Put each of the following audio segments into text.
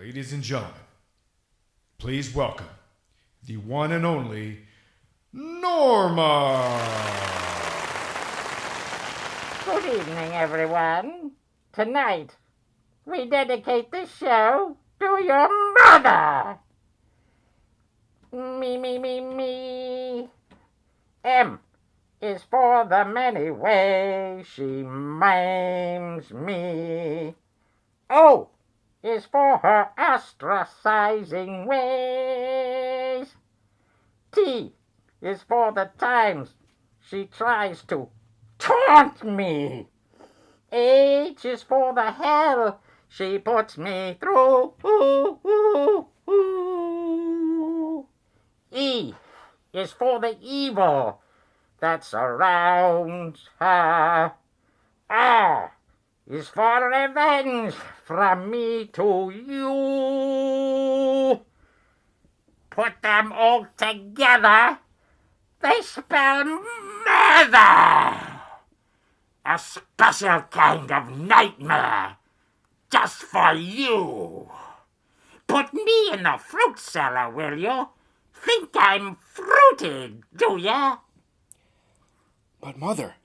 Ladies and gentlemen, please welcome the one and only Norma. Good evening, everyone. Tonight, we dedicate this show to your mother. Me. M is for the many ways she maims me. O is for her ostracizing ways. T is for the times she tries to taunt me. H is for the hell she puts me through. E is for the evil that surrounds her. R is for revenge from me to you. Put them all together, they spell murder. A special kind of nightmare, just for you. Put me in the fruit cellar, will you? Think I'm fruited, do ya? But, Mother,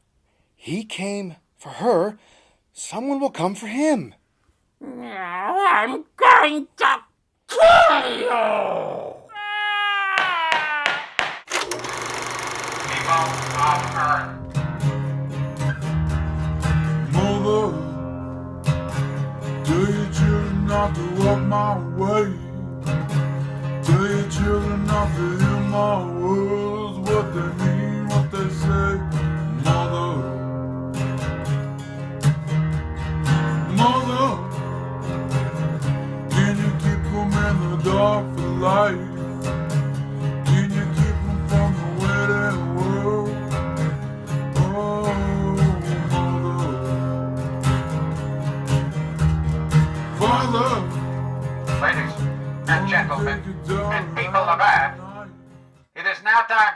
he came for her. Someone will come for him. Now I'm going to kill you! People of Earth. Mother, tell your children not to walk my way. Tell your children not to hear my words, what they mean, what they say. Mother, can you keep them in the dark for life? Can you keep them from the way they were? Oh, Mother. Father, Ladies and gentlemen, and people of Earth, it is now time.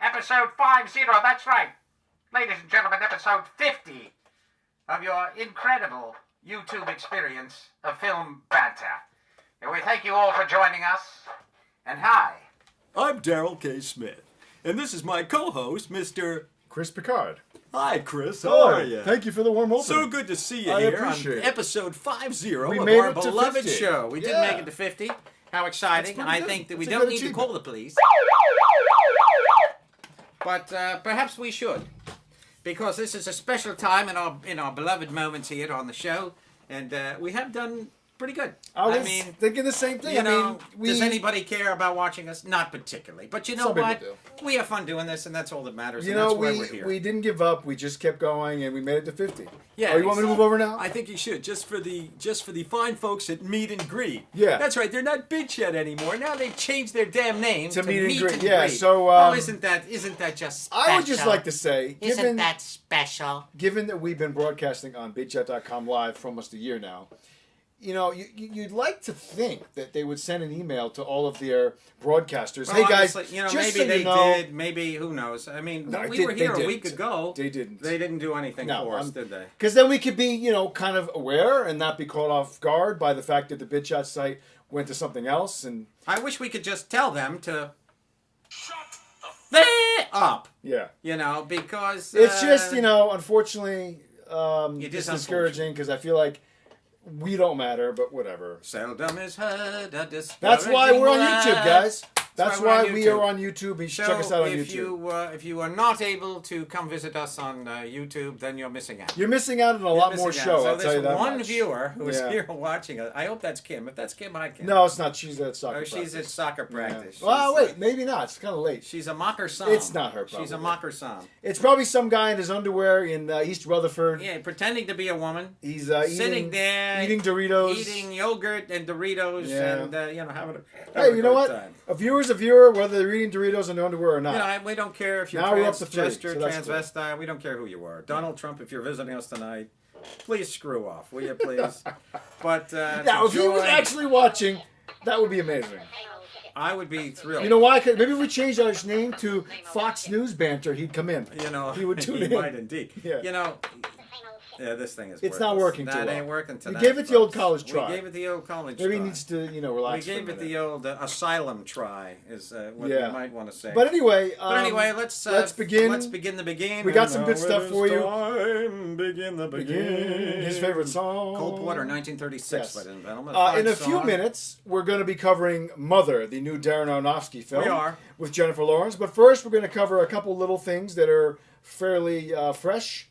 Episode 50, that's right. Ladies and gentlemen, episode 50 of your incredible YouTube experience of film Banter. And we thank you all for joining us. And hi. I'm Daryl K. Smith, and this is my co-host, Mr. Chris Picard. Hi, Chris. How are you? Thank you for the warm opening. So good to see you I here appreciate on it. episode 50 We of made our it to beloved 50. show. We did Yeah. make it to 50. How exciting. That's I pretty think good. that we That's a don't good need to achievement. call the police. But perhaps we should. Because this is a special time in our beloved moments here on the show. And we have done pretty good. I was thinking the same thing. You know, does anybody care about watching us? Not particularly. But you know Some people what? do. We have fun doing this, and that's all that matters. You and know, that's why we're here. we didn't give up. We just kept going, and we made it to 50. Yeah, Oh, you want me to move over now? I think you should, just for the fine folks at Meet and Greet. Yeah. That's right, they're not Bitch Yet anymore. Now they've changed their damn name To Meet and Meet Greet. Yeah, so, oh, isn't that just special? I would just like to say, Isn't that special? given that we've been broadcasting on BitChat.com live for almost a year now, you know, you'd like to think that they would send an email to all of their broadcasters. Well, hey guys, honestly, you know, just maybe so they you know, did. Maybe who knows? I mean, No, we they were here a didn't. week ago. They didn't. They didn't do anything for us, did they? Because then we could be, you know, kind of aware and not be caught off guard by the fact that the BitChat site went to something else. And I wish we could just tell them to shut the up. yeah, You know, because it's just, you know, unfortunately, It it's is discouraging because I feel like we don't matter, but whatever. seldom is heard a discouraging That's why we're on YouTube, word. guys. That's why we're why on we YouTube. are on YouTube. You should So check us out on if YouTube. if you are not able to come visit us on YouTube, then you're missing out. You're missing out on a You're lot more missing out. show. So I'll tell you there's that one much. viewer who is Yeah. here watching us. I hope that's Kim. If that's Kim, hi Kim. No, it's not. She's at soccer. Oh, she's at practice. soccer Yeah. practice. Well, She's, wait, maybe not. It's kind of late. She's a mocker son. It's not her, She's a probably. mocker son. It's probably some guy in his underwear in East Rutherford. Yeah, pretending to be a woman. He's Sitting there, eating Doritos, eating yogurt and Doritos, Yeah. and you know, having a Hey, you know great what? time. A viewer's a viewer, whether they're eating Doritos in their underwear or not. You know, we don't care if you're Now we're up to 3, transgender, so that's cool. transvestite. We don't care who you are. Donald Trump, if you're visiting us tonight, please screw off, will you, please? But Now, if he was enjoy- actually watching, that would be amazing. I would be thrilled. You know why? 'Cause maybe if we changed our name to Fox News Banter, he'd come in. You know, he would tune in. He might indeed. Yeah. You know, yeah, this thing is. It's not working too That well. ain't working tonight. We gave it the old college try. We gave it the old college Maybe try. he needs to, We relax. gave for a it minute. the old asylum try, is what Yeah. we might want to say. But anyway, let's begin. Let's begin the begin. We got some good Now stuff it is for you. time, begin the begin. His favorite song. Cold Water, 1936, Yes. ladies and gentlemen. In a Fine few song. minutes, we're going to be covering Mother, the new Darren Aronofsky film. We are. With Jennifer Lawrence. But first, we're going to cover a couple little things that are fairly fresh.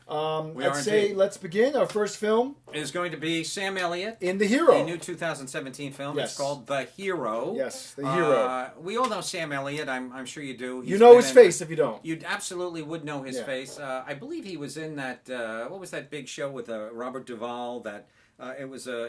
I'd say indeed. let's begin. Our first film Is going to be Sam Elliott. in The Hero. A new 2017 film. Yes. It's called The Hero. Yes, The Hero. We all know Sam Elliott. I'm sure you do. You He's know been his in- face if you don't. You absolutely would know his Yeah. face. I believe he was in that. What was that big show with Robert Duvall? That it was a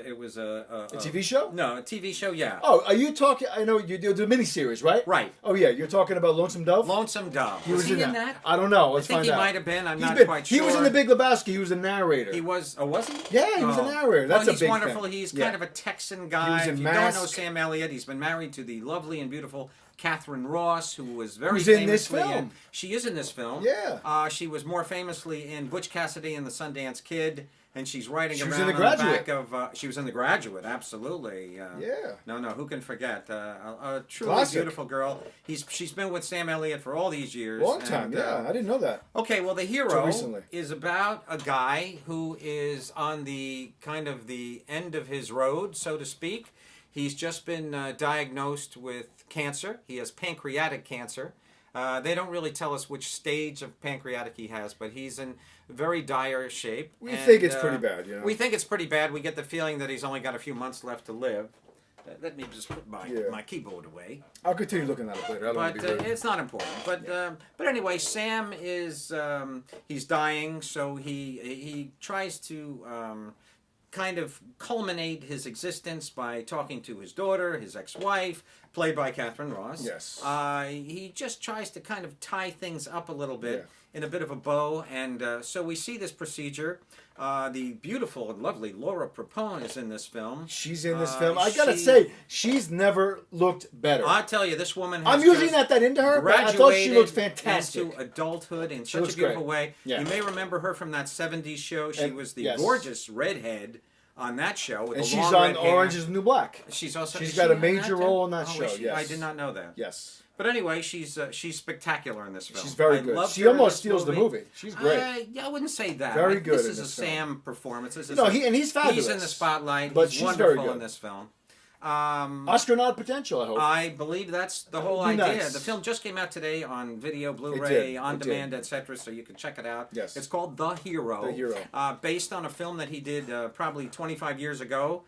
A TV show? No, a TV show. Yeah. Oh, are you talking? I know you do the miniseries, right? Right. Oh yeah, you're talking about Lonesome Dove. Lonesome Dove. He was he in that. I don't know. Let's I think find he out. might have been. I'm He's not been- quite sure. He was in The Big Lebowski. He was a narrator. He was. Oh, was he? Yeah, he was a narrator. That's well, a he's big wonderful. thing. He's Yeah. kind of a Texan guy. He was in if you Mask. don't know Sam Elliott, he's been married to the lovely and beautiful Catherine Ross, who was very Who's in this famously film. She is in this film. Yeah. She was more famously in Butch Cassidy and the Sundance Kid, and she's riding She was around in The on the Graduate. back of. She was in The Graduate, absolutely. Yeah. No, who can forget? A truly Classic. beautiful girl. She's been with Sam Elliott for all these years. Long time. and, Yeah, I didn't know that. Okay, well, The Till Hero recently. is about a guy who is on the kind of the end of his road, so to speak. He's just been diagnosed with cancer. He has pancreatic cancer. They don't really tell us which stage of pancreatic he has, but he's in very dire shape. We think it's pretty bad, We think it's pretty bad. We get the feeling that he's only got a few months left to live. Let me just put my keyboard away. I'll continue looking at it later. I don't want But to be rude. it's not important. But anyway, Sam is he's dying, so he tries to kind of culminate his existence by talking to his daughter, his ex-wife, played by Catherine Ross. Yes. He just tries to kind of tie things up a little bit Yeah. in a bit of a bow, and so we see this procedure. The beautiful and lovely Laura Prepon is in this film. She's in this film. I gotta she- say, she's never looked better. I tell you, this woman has I'm using just that into her, but I thought she looked graduated fantastic. into adulthood in She such looks a beautiful great. way. Yeah. You may remember her from that 70s show. She And- was the yes. gorgeous redhead on that show with And the she's long on red hair. Orange is the New Black. She's also She's is got she a in major that, too? role in that Oh, show, is she? yes. I did not know that. Yes. But anyway, she's spectacular in this film. She's very I good. loved She her in almost this steals the movie. She's great. Yeah, I wouldn't say that. Very good This in is a this film. Sam performance. This is No, he's fabulous. He's in the spotlight. But He's she's very wonderful good. in this film. Oscar nod potential, I hope. I believe that's the whole would be idea. nice. The film just came out today on video, did. Blu-ray, on It demand, did. etc., so you can check it out. Yes. It's called The Hero. The Hero. Based on a film that he did probably 25 years ago.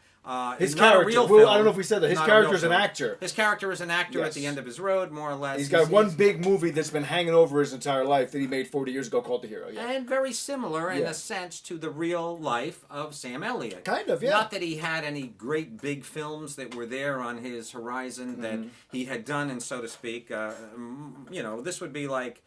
His It's not a character, real well, film. I don't know if we said that. His Not a real character is an film. actor. His character is an actor Yes. at the end of his road, more or less. He's got one big movie that's been hanging over his entire life that he made 40 years ago called The Hero. Yeah. And very similar in Yeah. a sense to the real life of Sam Elliott. Kind of, yeah. Not that he had any great big films that were there on his horizon that Mm-hmm. he had done, and so to speak. This would be like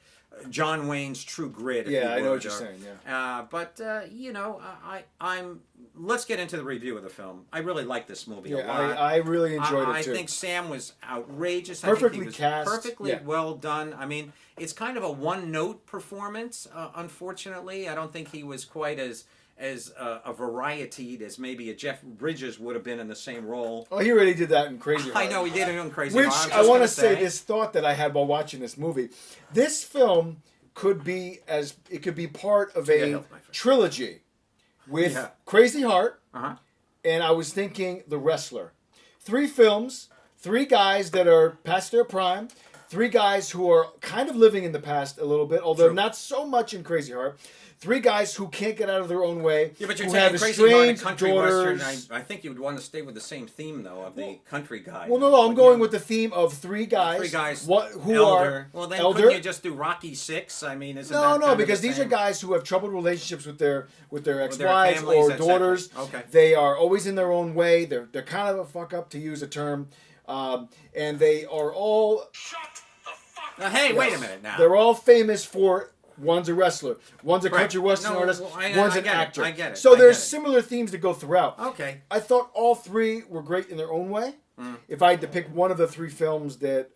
John Wayne's True Grit. if Yeah, you I know would, what you're or- saying, yeah. I'm. Let's get into the review of the film. I really like this movie a Yeah, lot. I really enjoyed I it too. think Sam was outrageous. I Perfectly think he was cast, perfectly yeah. well done. I mean, it's kind of a one-note performance. Unfortunately, I don't think he was quite as a varietied as maybe a Jeff Bridges would have been in the same role. Oh, he already did that in Crazy Heart. I know he did it in Crazy Which Heart. I want to say this thought that I had while watching this movie. This film could be part of Yeah, a health, my friend. trilogy with Yeah. Crazy Heart, Uh-huh. and I was thinking The Wrestler. 3 films, 3 guys that are past their prime, 3 guys who are kind of living in the past a little bit, although True. not so much in Crazy Heart. 3 guys who can't get out of their own way. Yeah, but you're who saying have Crazy Heart and estranged country daughters. western. I think you would want to stay with the same theme though of the country guy. Well, no, I'm going with the theme of 3 guys. 3 guys. Who elder. are Well, then elder. couldn't you just do Rocky 6? I mean, isn't that No, kind of because the these are same? guys who have troubled relationships with their their ex-wives families, or etc. daughters. Okay. They are always in their own way. They're kind of a fuck up, to use a term, and they are all. Hey, wait a minute now. They're all famous for One's a wrestler. One's a country western No, artist. well, One's I an get it. actor. I get it. So I there's get it. similar themes that go throughout. Okay. I thought all three were great in their own way. If I had to pick one of the three films that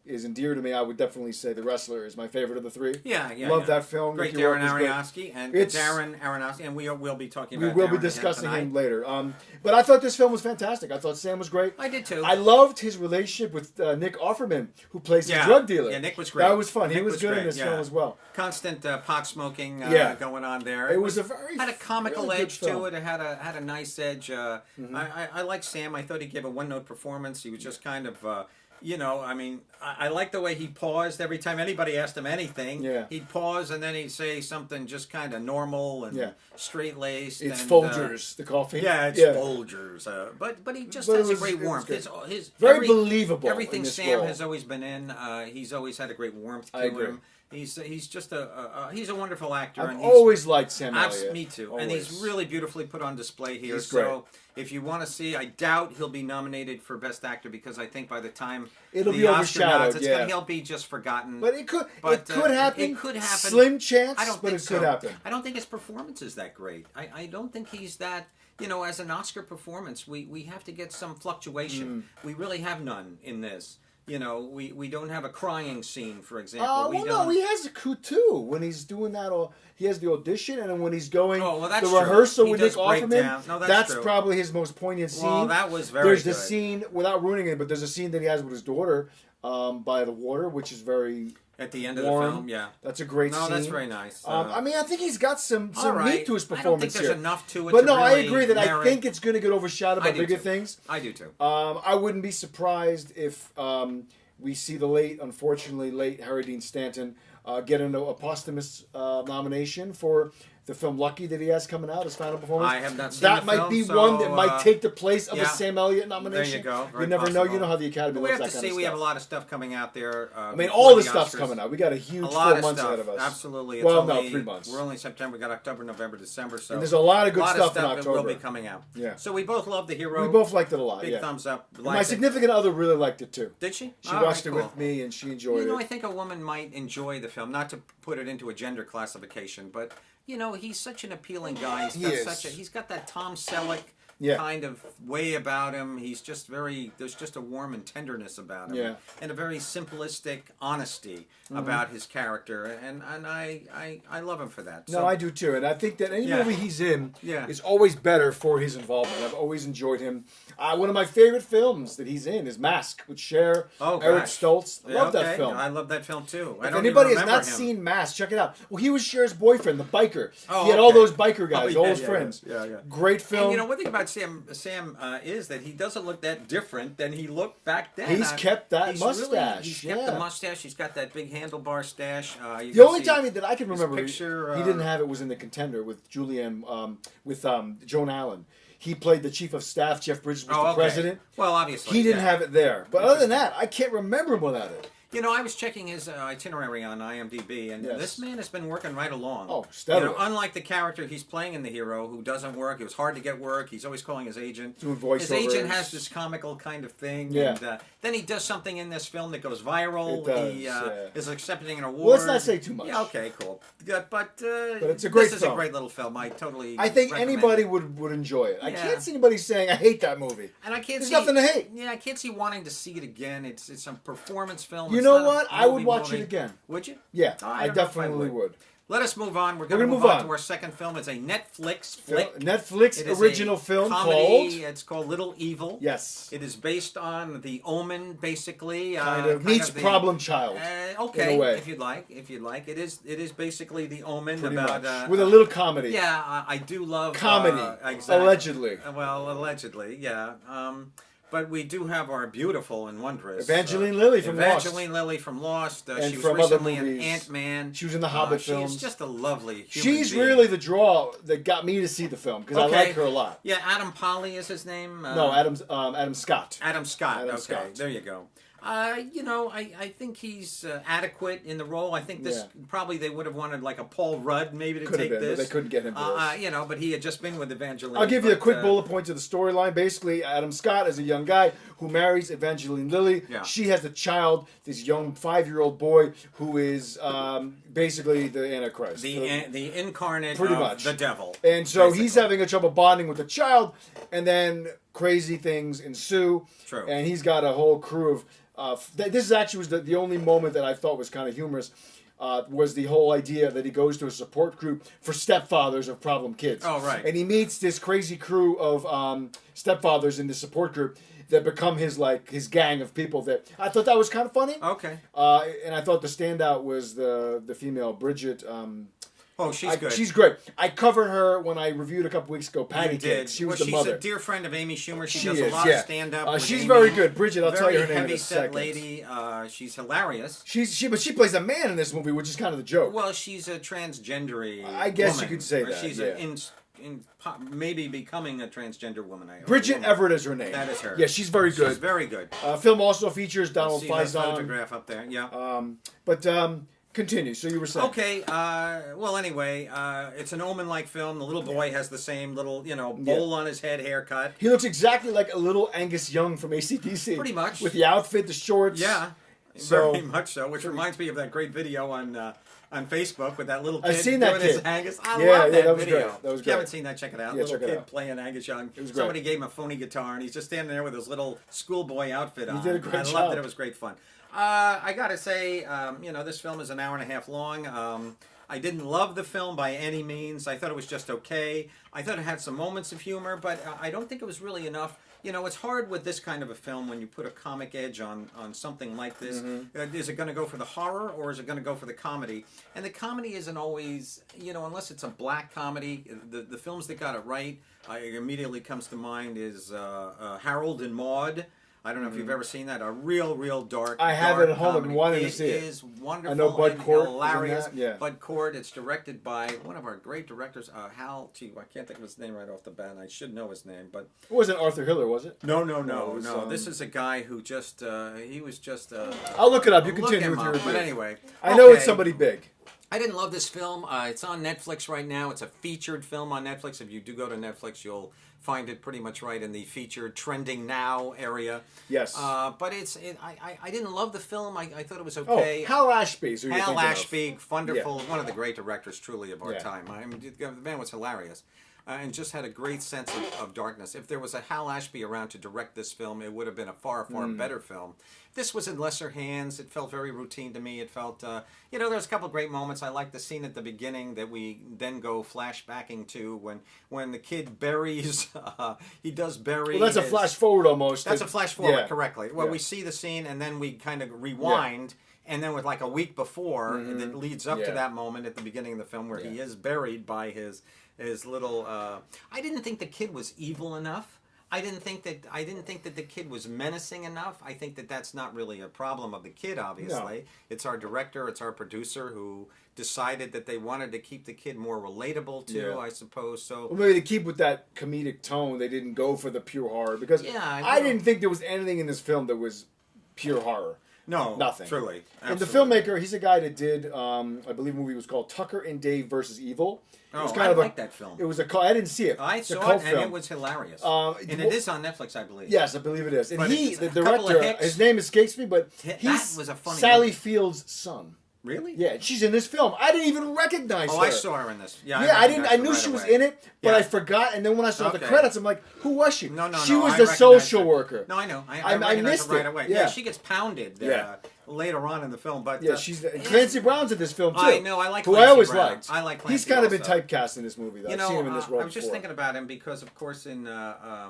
is endeared to me, I would definitely say The Wrestler is my favorite of the three. Yeah. Love that film. Great Mickey Rourke Darren was great. Aronofsky and It's- Darren Aronofsky, and we'll be talking We about. will Darren be again discussing tonight. him later. But I thought this film was fantastic. I thought Sam was great. I did too. I loved his relationship with Nick Offerman, who plays the Yeah. drug dealer. Yeah, Nick was great. That was fun. He Nick was was good in great, this yeah. film as well. Constant pot smoking Yeah. going on there. It was a very had a comical really good edge to film. it. It had a nice edge. I like Sam. I thought he gave a one-note performance. He was just kind of. I like the way he paused every time anybody asked him anything. Yeah. He'd pause and then he'd say something just kind of normal and Yeah. straight-laced. It's and, Folgers, the coffee. Yeah, it's Folgers. But he just But it has was- a great it was warmth. good. His Very believable Everything in this Sam role. has always been in. He's always had a great warmth to I agree. him. He's just he's a wonderful actor. I've and he's, always liked Sam Elliott. Me too. Always. And he's really beautifully put on display here. He's So if you want to see, I doubt he'll be nominated for Best Actor because I think by the time It'll the be Oscar overshadowed, nods, yeah. he'll be just forgotten. But it could But, happen. It could happen. Slim chance, I don't but think it so. could happen. I don't think his performance is that great. I don't think he's that. As an Oscar performance, we have to get some fluctuation. We really have none in this. We don't have a crying scene, for example. No, he has a coup too. When he's doing that, he has the audition, and then when he's going that's the true. rehearsal He with does Nick break Offerman, down. No, that's true. probably his most poignant scene. Well, that was very There's the good. scene, without ruining it, but there's a scene that he has with his daughter by the water, which is very At the end of warm. the film, yeah. That's a great scene. No, that's very nice. I think he's got some all right. meat to his I don't performance think there's here. enough to it. But to no, I really agree that I merit- think it's going to get overshadowed by I do bigger too. things. I do too. I wouldn't be surprised if we see the unfortunately late Harry Dean Stanton get a posthumous nomination for the film Lucky that he has coming out, his final performance. I have not seen that the might film, be so, one that might take the place of yeah. a Sam Elliott nomination. There you go. You Very never know. possible. You know how the Academy We loves have to that kind see. of We stuff. have a lot of stuff coming out there. I mean, before all the the stuff's Oscars. coming out. We got a huge A 4 lot of months stuff. ahead of us. Absolutely. It's Well, only, 3 months. We're only September. We got October, November, December. So And there's a lot of good a lot stuff of in stuff that will October. be coming out. Yeah. So we both love the hero. We both liked it a lot. Big yeah. thumbs up. And my Liked it. significant other really liked it too. Did she? She All watched right, it cool. with me and she enjoyed I it. think a woman might enjoy the film. Not to put it into a gender classification, but he's such an appealing guy. He's got that Tom Selleck kind of way about him. He's just there's just a warm and tenderness about him. Yeah. And a very simplistic honesty about his character. And I love him for that. No, I do too. And I think that any Yeah. movie he's in Yeah. is always better for his involvement. I've always enjoyed him. One of my favorite films that he's in is Mask with Cher, Eric Stoltz. I love that film. I love that film too. If anybody has not seen Mask, check it out. Well, he was Cher's boyfriend, the biker. Oh, he had all okay. those biker guys, all his yeah, friends. Yeah. Great film. And one thing about Sam is that he doesn't look that different than he looked back then. He's kept that he's mustache. He's kept the mustache. He's got that big handlebar stash. The only time that I can remember picture, he didn't have it was in The Contender with Joan Allen. He played the chief of staff. Jeff Bridges was the president. Well, obviously. He didn't have it there. But other than that, I can't remember him without it. I was checking his itinerary on IMDb, and this man has been working right along. Oh, steadily. Unlike the character he's playing in The Hero, who doesn't work. It was hard to get work. He's always calling his agent. Doing voiceovers. His agent has this comical kind of thing. Yeah. And then he does something in this film that goes viral. It does, he yeah. is accepting an award. Well, let's not say too much. Yeah, okay, cool. Yeah, but it's a great This is film. a great little film. I think recommend anybody it. would enjoy it. I Yeah. can't see anybody saying, I hate that movie. And I can't There's see nothing to hate. Yeah, I can't see wanting to see it again. It's a performance film. You It's know not a what? I would movie watch movie. it again. Would you? Yeah, Oh, I don't know if definitely would. Let us move on. We're going to gonna move move on on. to our second film. It's a Netflix flick. Netflix It is original a film comedy. called... It's called Little Evil. Yes. It is based on The Omen, basically. Meets the- Problem Child. Okay, in a way. if you'd like. It is basically The Omen Pretty about much. With a little comedy. Yeah, I do love Comedy. exactly. Allegedly. Well, allegedly, yeah. But we do have our beautiful and wondrous Evangeline Lilly from Lost. Evangeline Lilly from Lost. And she was from other recently in movies. Ant-Man. She was in the Hobbit She's films. just a lovely human She's being. really the draw that got me to see the film because I like her a lot. Yeah, Adam Polly is his name. No, Adam Scott. Adam Scott. Adam okay, Scott. there you go. I think he's adequate in the role. I think this Yeah. probably they would have wanted like a Paul Rudd maybe to Could have take been, but this. they couldn't get him for this. But he had just been with Evangeline. I'll give you a but, quick bullet point to the storyline. Basically, Adam Scott is a young guy who marries Evangeline Lilly. Yeah. She has a child, this young 5-year-old boy who is basically the Antichrist. The incarnate Pretty of much. the devil. And so basically. he's having a trouble bonding with the child, and then crazy things ensue. True. And he's got a whole crew of. This actually was the only moment that I thought was kind of humorous. Was the whole idea that he goes to a support group for stepfathers of problem kids. Oh, right. And he meets this crazy crew of stepfathers in the support group that become his gang of people. That I thought that was kind of funny. Okay. And I thought the standout was the female Bridget. Oh, she's good. She's great. I covered her when I reviewed a couple weeks ago. Patty You did. Cakes. She was Well, the mother. She's a dear friend of Amy Schumer. She She does is, a lot yeah. of stand-up. with She's Amy. very good. Bridget, I'll tell you her name in a heavy-set second. lady. She's hilarious. But she plays a man in this movie, which is kind of the joke. Well, she's a transgendery. I guess you woman, could say or that, She's yeah. maybe becoming a transgender woman. Bridget woman. Everett is her name. That is her. Yeah, she's very good. She's very good. Film also features Donald See that Faison. photograph up there? Yeah. Continue. So you were saying. Okay. Well, anyway, it's an Omen-like film. The little boy has the same little, bowl on his head haircut. He looks exactly like a little Angus Young from AC/DC. Pretty much. With the outfit, the shorts. Yeah. So- Very much so. Which reminds me of that great video on Facebook with that little kid I've seen that doing his kid. Angus. I Yeah, love that was video. great. That was If you haven't great. seen that, check it out. Yeah, Little check it kid out. playing Angus Young. was great. Somebody gave him a phony guitar, and he's just standing there with his little schoolboy outfit on. did a great I job. loved it. It was great fun. I gotta say, this film is an hour and a half long. I didn't love the film by any means. I thought it was just okay. I thought it had some moments of humor, but I don't think it was really enough. It's hard with this kind of a film when you put a comic edge on something like this. Mm-hmm. Is it going to go for the horror or is it going to go for the comedy? And the comedy isn't always, unless it's a black comedy. The films that got it right, immediately comes to mind is Harold and Maude. I don't know if you've ever seen that. A real dark. I have dark it at home and comedy. wanted to see it. It is wonderful. I know Bud and Cort is in hilarious. that, yeah. Bud Cort. It's directed by one of our great directors, Hal. I can't think of his name right off the bat. I should know his name, but It wasn't Arthur Hiller, was it? no. it was, This is a guy who just he was just. I'll look it up. You look continue him with your up. review. But anyway, I know it's okay. somebody big. I didn't love this film. It's on Netflix right now. It's a featured film on Netflix. If you do go to Netflix, you'll find it pretty much right in the featured trending now area. Yes. But I didn't love the film. I thought it was Oh, okay. Hal Ashby. So you're Hal thinking of. Ashby, wonderful, one of the great directors truly of our Yeah. time. I mean, the man was hilarious. And just had a great sense of darkness. If there was a Hal Ashby around to direct this film, it would have been a far better film. This was in lesser hands. It felt very routine to me. It felt, there's a couple of great moments. I like the scene at the beginning that we then go flashbacking to when the kid buries, he does bury. Well, that's a his- flash forward almost. That's a flash forward, Yeah. correctly. Well, Yeah. we see the scene and then we kind of rewind. And then with like a week before, that leads up to Yeah. that moment at the beginning of the film where he is buried by his little. I didn't think the kid was evil enough. I didn't think that the kid was menacing enough. I think that that's not really a problem of the kid. Obviously, No. it's our director, it's our producer who decided that they wanted to keep the kid more relatable too. Yeah. I suppose so. Well, maybe to keep with that comedic tone, they didn't go for the pure horror because Yeah, I didn't think there was anything in this film that was pure horror. No, Nothing. Truly, And the absolutely. filmmaker, he's a guy that did, I believe, a movie was called Tucker and Dave versus Evil. It was Oh, I like that film. It was a cult. I didn't see it. I It's a saw cult it and film. it was hilarious. Uh, and it is on Netflix, I believe. Yes, I believe it is. And But he, it's the a couple of director, hicks. his name escapes me, but That he's was a funny Sally movie. Field's son. Really? Yeah, she's in this film. I didn't even recognize her. Oh, I saw her in this. Yeah, Yeah, I didn't. I recognized her knew right she was away. in it, but Yeah. I forgot. And then when I saw the Okay. credits, I'm like, "Who was she?" No, She no, was I the recognized social her. worker. No, I know. I I recognized missed her right it. away. Yeah. She gets pounded Yeah. later on in the film, but Yeah, she's Clancy Brown's in this film too. I know, I like who I Clancy always Brown. liked. I like He's Clancy kind of been also. typecast in this movie. Though. You I've know, seen him in this role I was just before. thinking about him because, of course, in a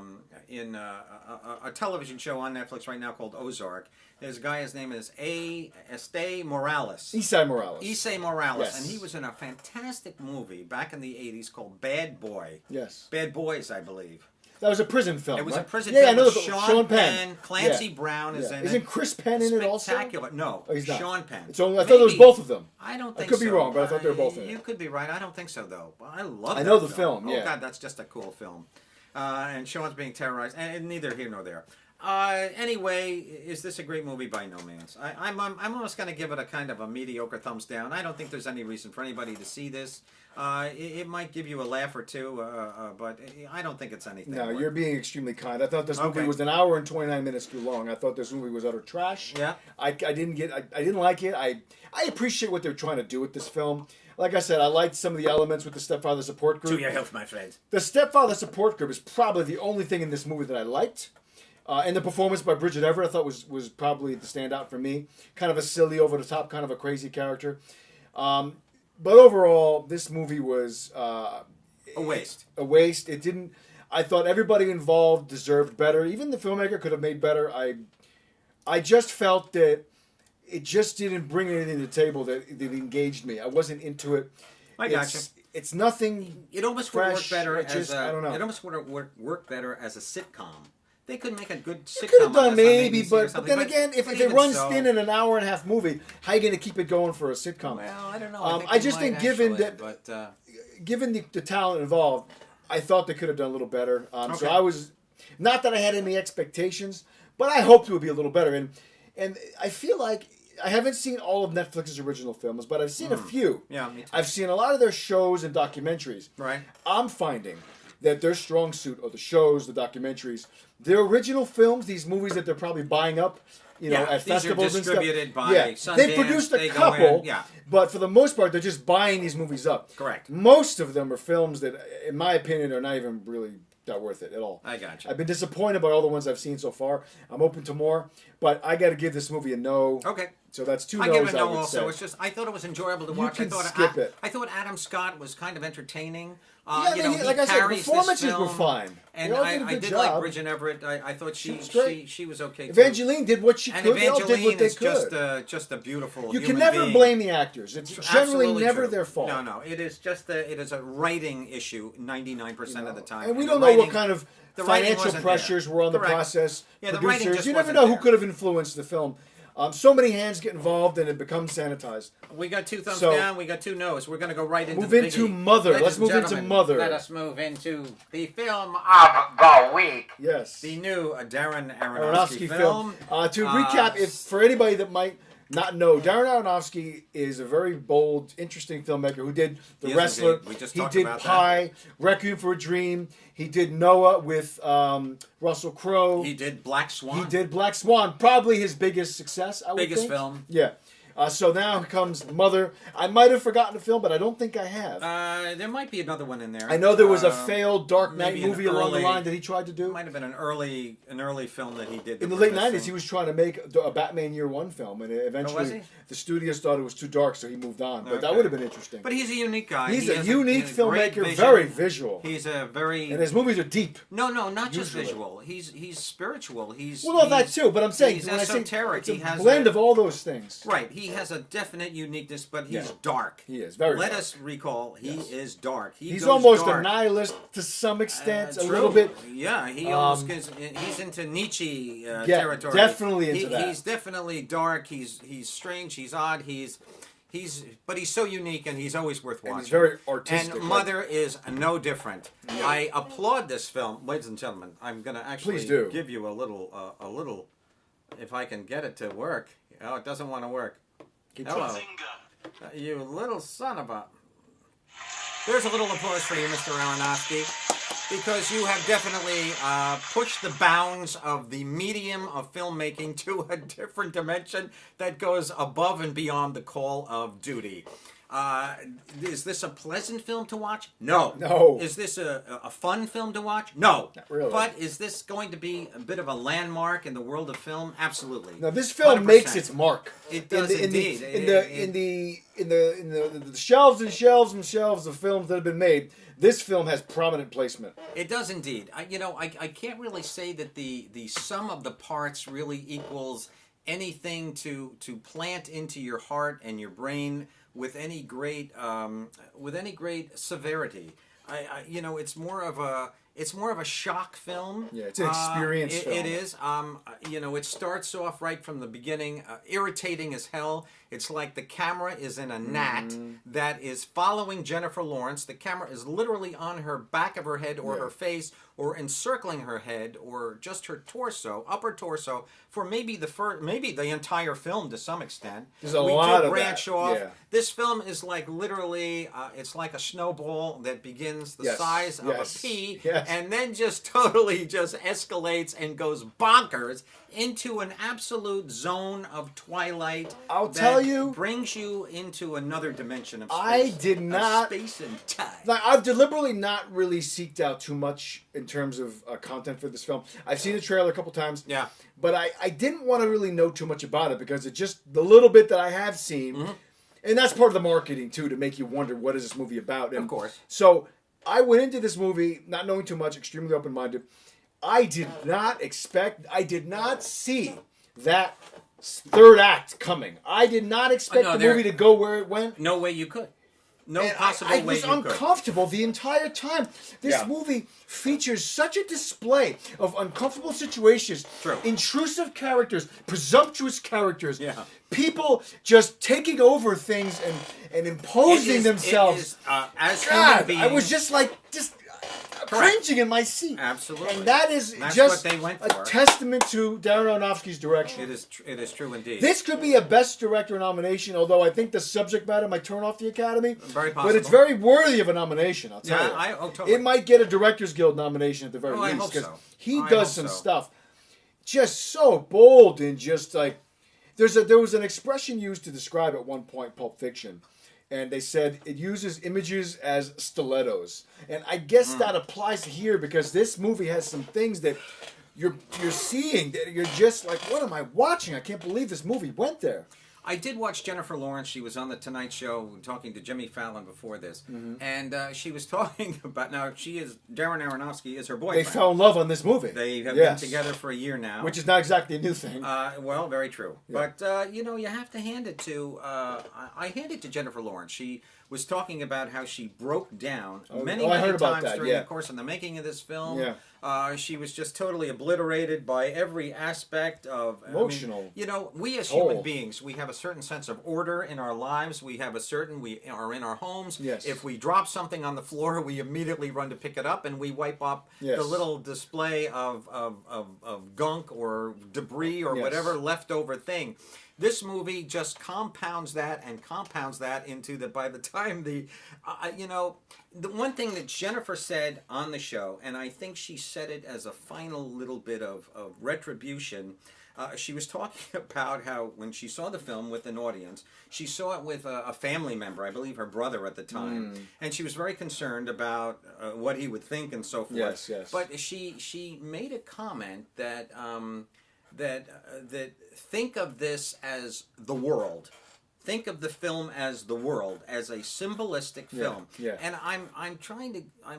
television show on Netflix right now called Ozark, there's a guy. His name is Estee Morales. Isai Morales. Issei Morales, Yes. and he was in a fantastic movie back in the '80s called Bad Boy. Yes, Bad Boys, I believe. that was a prison film. It was right? a prison yeah, film I know with the- Sean Penn. Clancy Yeah. Brown is Yeah. in Isn't it. Chris Penn in it also? Spectacular. No, Oh, he's not. Sean Penn. It's only, I thought it was Maybe. both of them. I don't I think could be so. wrong, but I thought they were both in it. You could be right. I don't think so, though. I love I that know the film. film, Oh, yeah. God, that's just a cool film. and Sean's being terrorized, and neither here nor there. Anyway, is this a great movie? By no means. I'm almost going to give it a kind of a mediocre thumbs down. I don't think there's any reason for anybody to see this. It might give you a laugh or two, but I don't think it's anything. No, you're being extremely kind. I thought this movie Okay. was an hour and 29 minutes too long. I thought this movie was utter trash. Yeah. I didn't like it. I appreciate what they're trying to do with this film. Like I said, I liked some of the elements with the stepfather support group. To your health, my friend. The stepfather support group is probably the only thing in this movie that I liked. And the performance by Bridget Everett I thought was probably the standout for me. Kind of a silly, over the top, kind of a crazy character. But overall, this movie was A waste. a waste. It didn't. I thought everybody involved deserved better. Even the filmmaker could have made better. I just felt that it just didn't bring anything to the table that engaged me. I wasn't into it. I gotcha. It's nothing. It almost would work fresh. better It just- I don't know. It almost would work better as a sitcom. They could make a good sitcom. Could have done on this on maybe, ABC or but something, then again, if it even runs so- thin in an hour and a half movie, how are you going to keep it going for a sitcom? Well, I don't know. I just think given that- but Given the talent involved, I thought they could have done a little better. So Okay. I was, not that I had any expectations, but I hoped it would be a little better. And I feel like I haven't seen all of Netflix's original films, but I've seen a few. yeah, me too. I've seen a lot of their shows and documentaries. Right. I'm finding that their strong suit are the shows, the documentaries, their original films, these movies that they're probably buying up, Yeah, at these are festivals and stuff. distributed by yeah, Sundance, they've produced a they go couple, in, yeah. but for the most part, they're just buying these movies up. Correct. Most of them are films that, in my opinion, are not even really that worth it at all. I gotcha. I've been disappointed by all the ones I've seen so far. I'm open to more, but I got to give this movie a no. Okay. So that's two I no's, give it a I no would also. say. It's just I thought it was enjoyable to You watch. can I thought skip it. I thought Adam Scott was kind of entertaining. Yeah, You know, he like I said, carries this performances were film, fine. And They all did a I good did job. like Bridget Everett. I thought she was great. she was okay. Too. Evangeline did what she And could. They all did Evangeline what they is could. just a beautiful. You can human never being. blame the actors. It's generally Absolutely never true. their fault. No, it is just it is a writing issue 99% of the time. And we the don't know what writing- kind of the writing financial wasn't pressures there. were on the Correct. process. Yeah, the writing Producers, just you never wasn't know who there. could have influenced the film. So many hands get involved and it becomes sanitized. We got two thumbs So- down. We got two no's. We're going to go right into Move the into biggie. Mother. Ladies Let's and move into gentlemen, Mother. Let us move into the film of the week. Yes. The new Darren Aronofsky Aronofsky film. To recap, if for anybody that might not know, Darren Aronofsky is a very bold, interesting filmmaker who did The He is Wrestler. indeed. We just He talked did about that. Pie, Requiem for a Dream. He did Noah with Russell Crowe. He did Black Swan. He did Black Swan, probably his biggest success. I would Biggest think. film. Yeah. So now comes Mother. I might have forgotten the film, but I don't think I have. There might be another one in there. I know there was a failed Dark Knight maybe an movie along the early- line that he tried to do. Might have been an early film that he did. In the late 90s, he was trying to make a Batman Year One film, and was eventually he? the studios thought it was too dark, so he moved on. But that Okay. would have been interesting. But he's a unique guy. He's He a has unique he has great filmmaker, vision. very visual. He's a very And his movies are deep. no, not just Usually. visual. He's spiritual. He's Well, no, that he's- too, but I'm saying, he's when I say esoteric. it's a He has blend a- of all those things. Right, he has a definite uniqueness, but he's Yeah. dark. He is, very Let dark. us recall, he is dark. He's goes almost dark. a nihilist to some extent, a True. little bit. Yeah, he almost gets. He's into Nietzsche territory. definitely into that. He's definitely dark. He's strange. He's odd. But he's so unique, and he's always worth watching. And he's very artistic. And Mother is no different. I applaud this film, ladies and gentlemen. I'm going to actually Please do. give you a little, if I can get it to work. Oh, it doesn't want to work. Keep Hello. trying. You little son of a... There's a little applause for you, Mr. Aronofsky, because you have definitely pushed the bounds of the medium of filmmaking to a different dimension that goes above and beyond the call of duty. Is this a pleasant film to watch? No. No. Is this a fun film to watch? No. Not really. But is this going to be a bit of a landmark in the world of film? Absolutely. Now this film 100%. makes its mark. It does indeed. In the shelves and shelves and shelves of films that have been made, this film has prominent placement. It does indeed. I can't really say that the sum of the parts really equals anything to plant into your heart and your brain with any great severity. It's more of a shock film. Yeah, it's an experience film. It is. It starts off right from the beginning, irritating as hell. It's like the camera is in a gnat that is following Jennifer Lawrence. The camera is literally on her back of her head or her face or encircling her head or just her torso, upper torso, for maybe the entire film to some extent. There's a lot of branch that. off. Yeah. This film is like literally, it's like a snowball that begins the size of a pea and then just totally just escalates and goes bonkers into an absolute zone of twilight. I'll tell you, brings you into another dimension of space. I did not space and time. Like, I've deliberately not really seeked out too much in terms of content for this film. I've seen the trailer a couple times. Yeah. But I didn't want to really know too much about it because it just the little bit that I have seen, and that's part of the marketing too, to make you wonder what is this movie about. And of course. So I went into this movie not knowing too much, extremely open-minded. I did not see that third act coming. I did not expect the movie to go where it went. No way you could. No And possible I way was you could. uncomfortable the entire time. This movie features such a display of uncomfortable situations, intrusive characters, presumptuous characters, people just taking over things and imposing themselves. As God, human beings, I was just cringing in my seat. Absolutely. And that's what they went a for. testament to Darren Aronofsky's direction. It is true indeed. This could be a Best Director nomination, although I think the subject matter might turn off the Academy. Very possible. But it's very worthy of a nomination, I'll tell you. Totally. It might get a Directors Guild nomination at the very I least. hope Because so. he I does hope some so. stuff just so bold and just like... There was an expression used to describe at one point Pulp Fiction. And they said it uses images as stilettos. And I guess that applies here because this movie has some things that you're seeing that you're just like, what am I watching? I can't believe this movie went there. I did watch Jennifer Lawrence. She was on The Tonight Show talking to Jimmy Fallon before this. And she was talking about, now Darren Aronofsky is her boyfriend. They fell in love on this movie. They have been together for a year now. Which is not exactly a new thing. Well, very true. Yeah. But, you have to hand it to, I hand it to Jennifer Lawrence. She was talking about how she broke down many times during the course of the making of this film. Yeah. She was just totally obliterated by every aspect of... Emotional. We as human beings, we have a certain sense of order in our lives. We are in our homes. Yes. If we drop something on the floor, we immediately run to pick it up and we wipe up the little display of gunk or debris or whatever leftover thing. This movie just compounds that into the, by the time the one thing that Jennifer said on the show, and I think she said it as a final little bit of retribution, she was talking about how when she saw the film with an audience, she saw it with a family member, I believe her brother at the time, and she was very concerned about what he would think and so forth. Yes. But she made a comment that that think of this as the world. Think of the film as the world, as a symbolistic film. Yeah. And I'm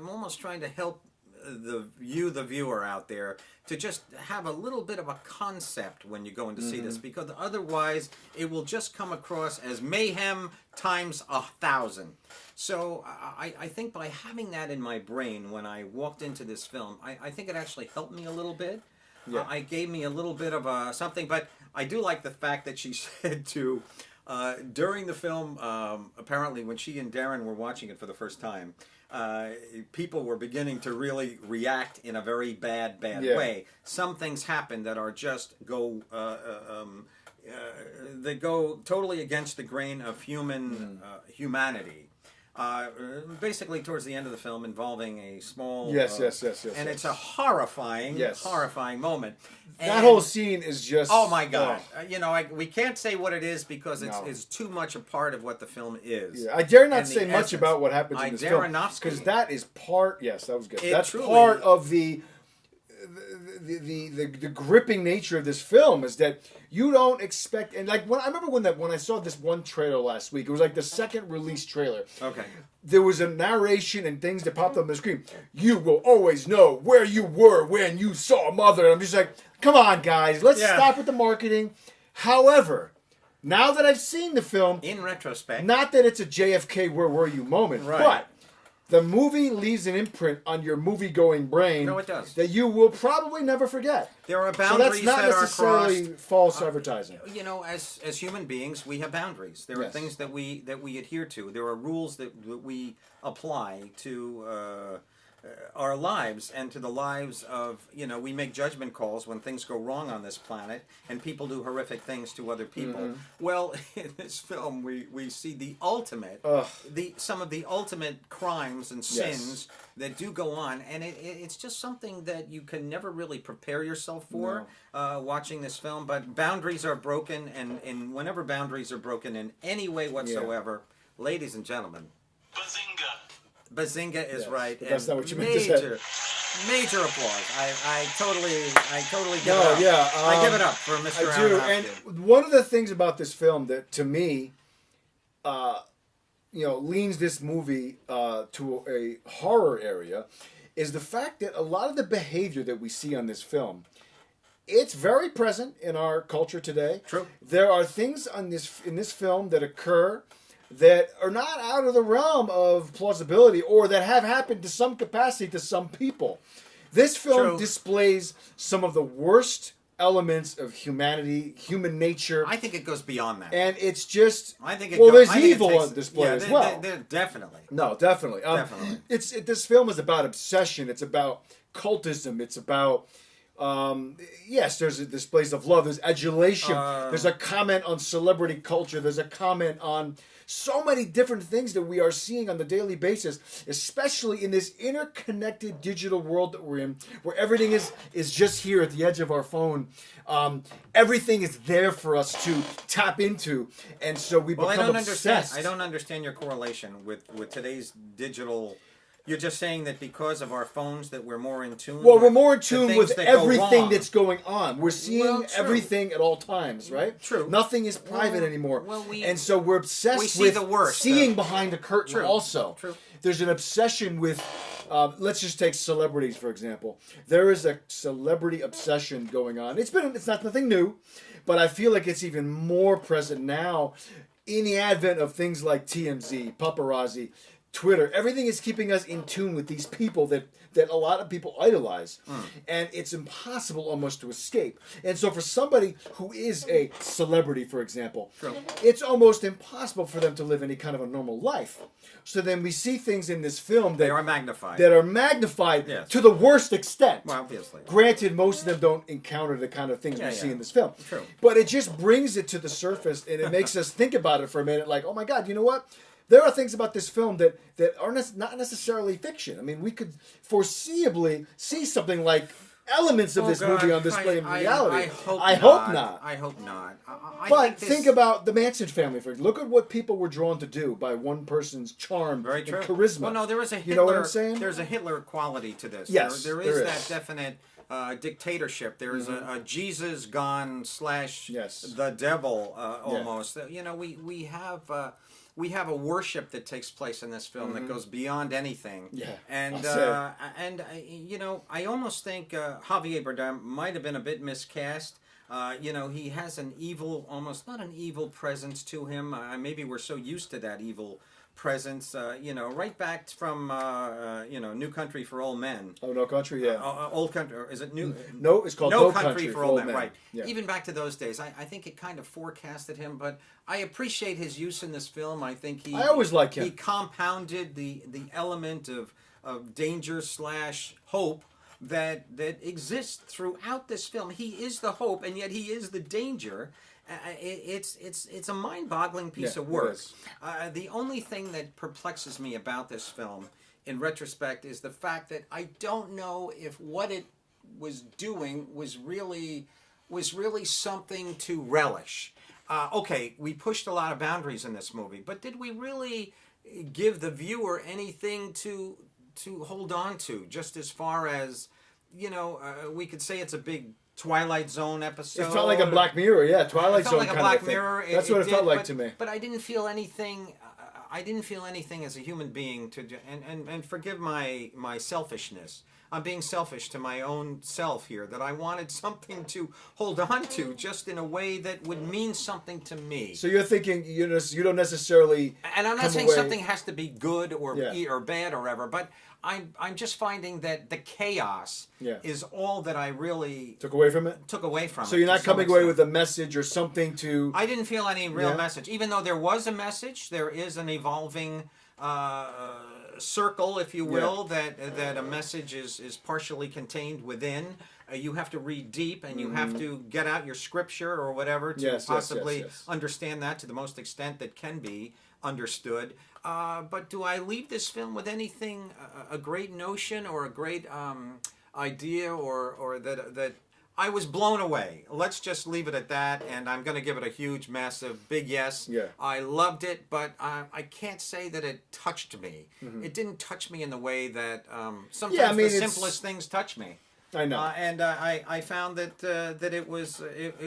almost trying to help the viewer out there to just have a little bit of a concept when you go in to see this, because otherwise it will just come across as mayhem times 1,000. So I think by having that in my brain when I walked into this film, I think it actually helped me a little bit. Yeah. It gave me a little bit of something, but I do like the fact that she said to, during the film, apparently when she and Darren were watching it for the first time, people were beginning to really react in a very bad way. Some things happen that are just they go totally against the grain of humanity. Basically towards the end of the film, involving a small Yes. and it's a horrifying moment. That whole scene is just... Oh my God! We can't say what it is because it's too much a part of what the film is. Yeah, I dare not say much about what happens in this film because that is part... Yes, that was good. That's part of the gripping nature of this film is that you don't expect, and like I remember when I saw this one trailer last week, it was like the second release trailer. Okay. There was a narration and things that popped up on the screen. You will always know where you were when you saw Mother. And I'm just like, come on, guys, let's stop with the marketing. However, now that I've seen the film, in retrospect, not that it's a JFK "Where were you" moment, but the movie leaves an imprint on your movie-going brain. No, it does. That you will probably never forget. There are So boundaries that's not that are necessarily crossed. false advertising. You know, as human beings, we have boundaries. There are Yes. things that we adhere to. There are rules that we apply to our lives and to the lives of, we make judgment calls when things go wrong on this planet and people do horrific things to other people. Mm-hmm. Well, in this film, we see the ultimate, some of the ultimate crimes and sins that do go on, and it's just something that you can never really prepare yourself for watching this film. But boundaries are broken, and whenever boundaries are broken in any way whatsoever, ladies and gentlemen, Bazinga is right. But that's and not what you meant to say. Major applause. I totally give No, it up. yeah, I give it up for Mr. I do, Aronofsky. and one of the things about this film that, to me, leans this movie to a horror area, is the fact that a lot of the behavior that we see on this film, it's very present in our culture today. True. There are things in this film that occur that are not out of the realm of plausibility, or that have happened to some capacity to some people. This film True. displays some of the worst elements of humanity, human nature, I think it goes beyond that. and it's just I think there's I think it evil takes- on display yeah, as well. Definitely. No, definitely. Definitely. This film is about obsession. It's about cultism. It's about yes, there's displays of love. There's adulation. There's a comment on celebrity culture. There's a comment on so many different things that we are seeing on the daily basis, especially in this interconnected digital world that we're in, where everything is just here at the edge of our phone. Everything is there for us to tap into, and so we Well, become I don't obsessed. understand. I don't understand your correlation with today's digital. You're just saying that because of our phones that we're more in tune. Well, with we're more in the tune things with that go everything wrong. that's going on. We're seeing Well, true. everything at all times, right? True. Nothing is private Well, anymore. well, and so we're obsessed we see with the worst seeing of- behind the curtain True. also. True. There's an obsession with, let's just take celebrities, for example. There is a celebrity obsession going on. It's nothing new, but I feel like it's even more present now in the advent of things like TMZ, paparazzi, Twitter. Everything is keeping us in tune with these people that a lot of people idolize. And it's impossible almost to escape. And so for somebody who is a celebrity, for example, it's almost impossible for them to live any kind of a normal life. So then we see things in this film They are magnified. that are magnified Yes. to the worst extent. Well, obviously. Granted, most of them don't encounter the kind of things we see in this film. True. But it just brings it to the surface, and it makes us think about it for a minute, like, oh my God, you know what? There are things about this film that are not necessarily fiction. I mean, we could foreseeably see something like elements of this movie on display in reality. I hope not. I hope not. But think about the Manson family. Look at what people were drawn to do by one person's charm Very and true. charisma. Well, no, there is a Hitler. You know what I'm saying? There's a Hitler quality to this. Yes, there there is is. that definite dictatorship. There is a Jesus gone / Yes. the devil almost. You know, we have a worship that takes place in this film that goes beyond anything. Yeah, And that's you know, I almost think Javier Bardem might have been a bit miscast. You know, he has an evil, almost not an evil presence to him. Maybe we're so used to that evil presence. You know, right back from you know, New Country for Old Men. Oh, No Country, yeah. Old Country, or is it New? No, it's called No No Country for Old Men, right. Yeah. Even back to those days, I think it kind of forecasted him, but I appreciate his use in this film. I think I always like him. He compounded the element of danger / hope that exists throughout this film. He is the hope, and yet he is the danger. It's a mind-boggling piece Yeah, of it work. is. The only thing that perplexes me about this film, in retrospect, is the fact that I don't know if what it was doing was really something to relish. Okay, we pushed a lot of boundaries in this movie, but did we really give the viewer anything to hold on to? Just as far as, you know, we could say it's a big Twilight Zone episode. It felt like a Black Mirror, yeah, Twilight It felt Zone like a kind Black of thing. Mirror. That's what it felt did, like but, to me. But I didn't feel anything. I didn't feel anything as a human being to, and forgive my selfishness. I'm being selfish to my own self here. That I wanted something to hold on to, just in a way that would mean something to me. So you're thinking you don't necessarily. And I'm not come saying away- something has to be good or Yeah. or bad or whatever, but I'm just finding that the chaos Yeah. is all that I really took away from it. took away from it. So you're to not some coming away extent. with a message or something to. I didn't feel any real Yeah. message, even though there was a message. There is an evolving circle, if you will, that a message is partially contained within. You have to read deep, and you have to get out your scripture or whatever to Yes, possibly yes. understand that to the most extent that can be understood. But do I leave this film with anything, a great notion or a great idea, or that I was blown away? Let's just leave it at that, and I'm going to give it a huge, massive, big yes. Yeah. I loved it, but I can't say that it touched me. It didn't touch me in the way that sometimes Yeah, I mean, the it's- simplest things touch me. I know. And I found that it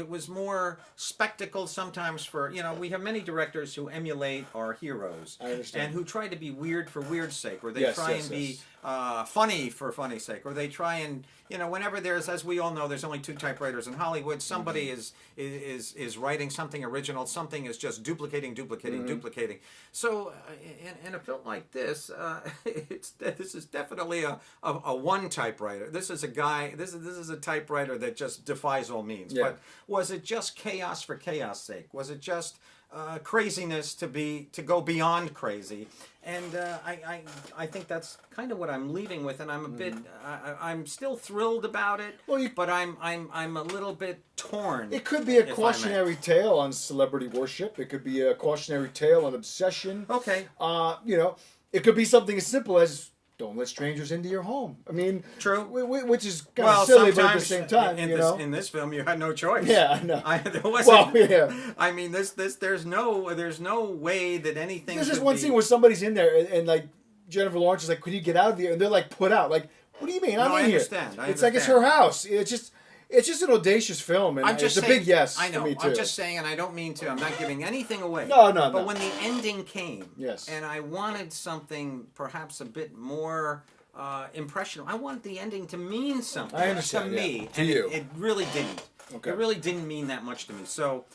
was more spectacle sometimes for, we have many directors who emulate our heroes. I understand. And who try to be weird for weird's sake, or they Yes, try yes, and be yes. funny for funny's sake, or they try and, whenever there's, as we all know, there's only two typewriters in Hollywood. Somebody is writing something original, something is just duplicating. So in a film like this, this is definitely a one typewriter. This is a guy. This is a typewriter that just defies all means. Yeah. But was it just chaos for chaos' sake? Was it just craziness to go beyond crazy? And I think that's kind of what I'm leaving with, and I'm a bit I'm still thrilled about it. Well, but I'm a little bit torn. It could be a if I may. cautionary tale on celebrity worship. It could be a cautionary tale on obsession. Okay. It could be something as simple as don't let strangers into your home. I mean, True. which is kind of silly, but at the same time, in this film, you had no choice. Yeah, I know. There wasn't, Well, yeah. I mean, there's no way that anything. There's this could one be- scene where somebody's in there and like Jennifer Lawrence is like, "Could you get out of here?" And they're like, "Put out." Like, what do you mean? I'm No, I in here. understand. I It's like it's understand. her house. It's just an audacious film, and I'm just it's saying, a big yes I know. for me too. I'm just saying, and I don't mean to. I'm not giving anything away. No. But when the ending came, Yes. and I wanted something perhaps a bit more impressionable. I wanted the ending to mean something. I understand, to yeah. me, To and you. It really didn't. Okay. It really didn't mean that much to me. So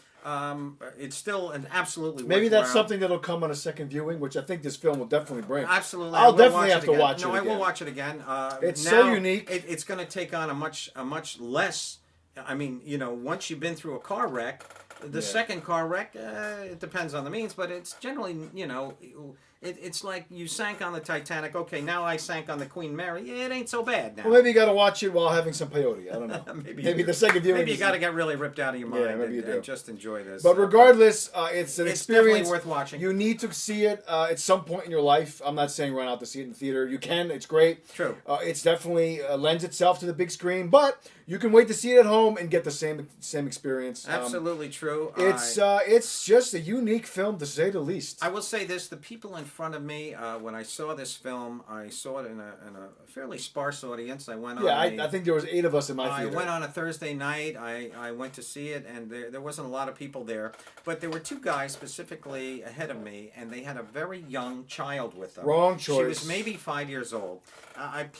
it's still an absolutely Maybe that's worthwhile- something that'll come on a second viewing, which I think this film will definitely bring. Absolutely, I'll I will definitely watch have it to again. watch it No, I will again. watch it again. It's now, so unique. It's going to take on a much less. I mean, once you've been through a car wreck, the second car wreck, it depends on the means, but it's generally, it's like you sank on the Titanic. Okay, now I sank on the Queen Mary. It ain't so bad now. Well, maybe you got to watch it while having some peyote. I don't know. maybe the second viewing. Maybe you is- got to get really ripped out of your mind maybe you and, do. and just enjoy this. But regardless, it's an It's experience definitely worth watching. You need to see it at some point in your life. I'm not saying run out to see it in the theater. You can. It's great. True. It's definitely lends itself to the big screen, but you can wait to see it at home and get the same experience. Absolutely true. It's just a unique film to say the least. I will say this: the people in front of me, when I saw this film, I saw it in a fairly sparse audience. I went on. Yeah, I think there was 8 of us in my I theater. went on a Thursday night. I went to see it, and there wasn't a lot of people there. But there were 2 guys specifically ahead of me, and they had a very young child with them. Wrong She choice. was maybe 5 years old.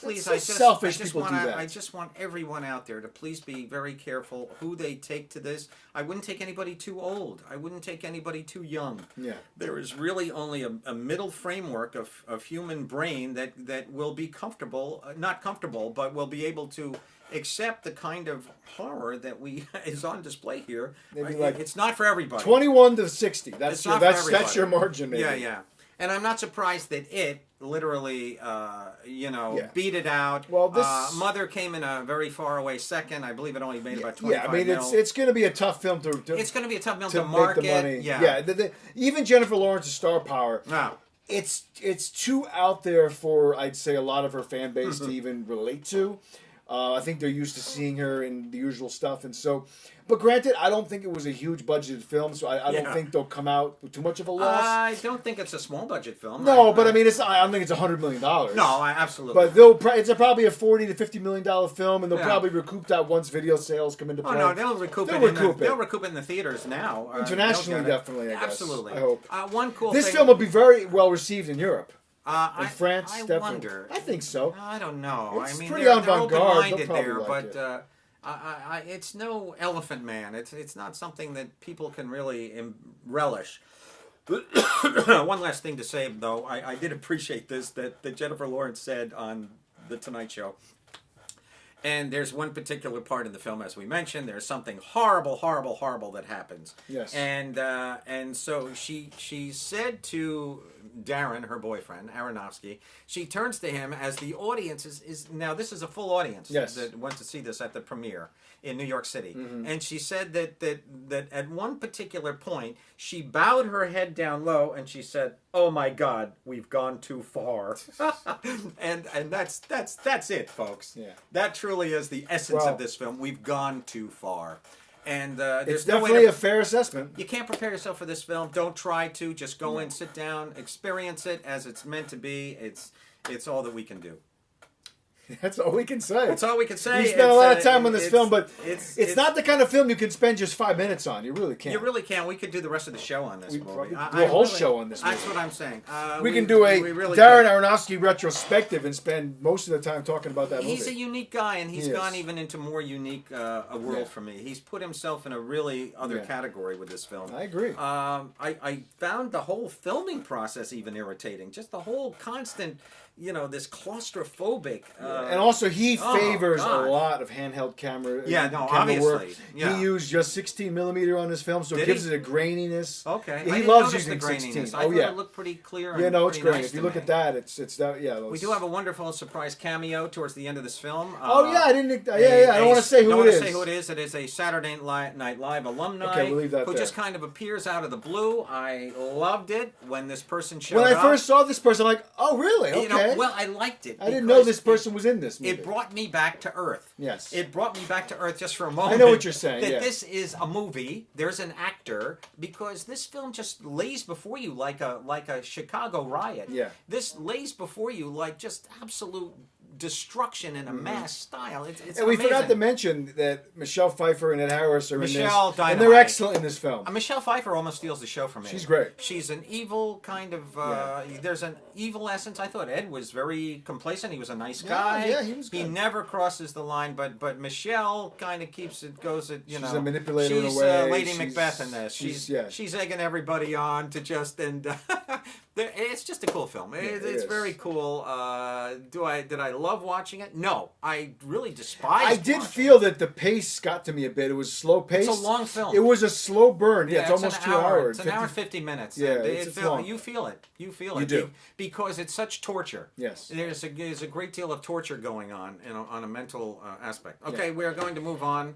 It's so selfish people do that. I just want everyone out there to please be very careful who they take to this. I wouldn't take anybody too old. I wouldn't take anybody too young. Yeah. There is really only a middle framework of human brain that will be comfortable, not comfortable, but will be able to accept the kind of horror that is on display here. Maybe like it's not for everybody. 21 to 60. That's It's not for that's everybody. your margin. Maybe. Yeah. And I'm not surprised that it literally, Yeah. beat it out. Well, this- Mother came in a very far away second. I believe it only made about 25 Yeah, I mean mil. it's going to be a tough film to It's going to be a tough film to to make market. the money. Yeah. Even Jennifer Lawrence's star power. Wow. It's too out there for I'd say a lot of her fan base to even relate to. I think they're used to seeing her in the usual stuff, and so. But granted, I don't think it was a huge budgeted film, so I don't Yeah. think they'll come out with too much of a loss. I don't think it's a small budget film. No, but I mean, I don't think it's $100 million. No, absolutely. But it's probably a $40 to $50 million film, and they'll Yeah. probably recoup that once video sales come into Oh play. no, they'll recoup They'll it. recoup it. They'll recoup it in the theaters now. Internationally, They'll get it. definitely, I guess. Absolutely. I hope. One cool This thing. film will be very well received in Europe. In France, I definitely. wonder. I think so. I don't know. It's I mean, pretty they're avant-garde. They'll open-minded probably there, like but it's no Elephant Man. It's not something that people can really relish. One last thing to say, though, I did appreciate this that Jennifer Lawrence said on the Tonight Show. And there's one particular part in the film, as we mentioned, there's something horrible, horrible, horrible that happens. Yes. And so she said to Darren, her boyfriend, Aronofsky, she turns to him as the audience is now this is a full audience that wants to see this at the premiere in New York City. Mm-hmm. And she said that at one particular point she bowed her head down low and she said, "Oh my God, we've gone too far." and that's it, folks. Yeah. That truly is the essence of this film. We've gone too far. And It's there's no way definitely to, a fair assessment. you can't prepare yourself for this film. Don't try to. Just go in, sit down, experience it as it's meant to be. It's all that we can do. That's all we can say. That's all we can say. We spent a lot of time on this film, but it's not the kind of film you can spend just 5 minutes on. You really can't. You really can. We could do the rest of the show on this We movie. probably do a whole show on this That's movie. what I'm saying. We can do a we really Darren could. Aronofsky retrospective and spend most of the time talking about that He's a movie. unique guy, and he's He gone is. even into more unique a world Yeah. for me. He's put himself in a really other Yeah. category with this film. I agree. I found the whole filming process even irritating. Just the whole constant, this claustrophobic. And also, he favors God. a lot of handheld camera. Yeah, no, camera work. obviously, yeah. He used just 16mm on his film, so Did it gives he? it a graininess. Okay, Yeah, I he didn't loves notice using the graininess. 16. I Oh thought yeah, it looked pretty clear. yeah. And No, it's pretty great. nice If you to look me. at that, it's that. Yeah. We do have a wonderful surprise cameo towards the end of this film. Oh yeah, I didn't. Yeah. I don't want to say who don't it want is. to say who it is. It is a Saturday Night Live alumni Okay, we'll leave that who there. just kind of appears out of the blue. I loved it when this person showed When I up. first saw this person, I'm like, oh really? Okay. Well, I liked it. I didn't know because this person was in this movie. It brought me back to earth. Yes. It brought me back to earth just for a moment. I know what you're saying, That yeah. this is a movie. There's an actor because this film just lays before you like a Chicago riot. Yeah. This lays before you like just absolute destruction in a mass style. It's And we amazing. forgot to mention that Michelle Pfeiffer and Ed Harris are Michelle in this, Dynamite. and they're excellent in this film. Michelle Pfeiffer almost steals the show from me. She's great. She's an evil kind of. There's an evil essence. I thought Ed was very complacent. He was a nice guy. yeah, he was He good. never crosses the line, but Michelle kind of keeps it. Goes it. You She's know. a manipulator in a She's way. Lady She's- Macbeth in this. She's egging everybody on to just and. It's just a cool film. It's is. very cool. Did I love watching it? No, I really despised. I did watching feel that the pace got to me a bit. It was slow pace. It's a long film. It was a slow burn. Yeah, it's an almost 2 hour. hours. It's an hour and 50 minutes. Yeah, And it's long. you feel it. You feel You it. do. Because it's such torture. Yes. There's a great deal of torture going on on a mental aspect. Okay, we are going to move on.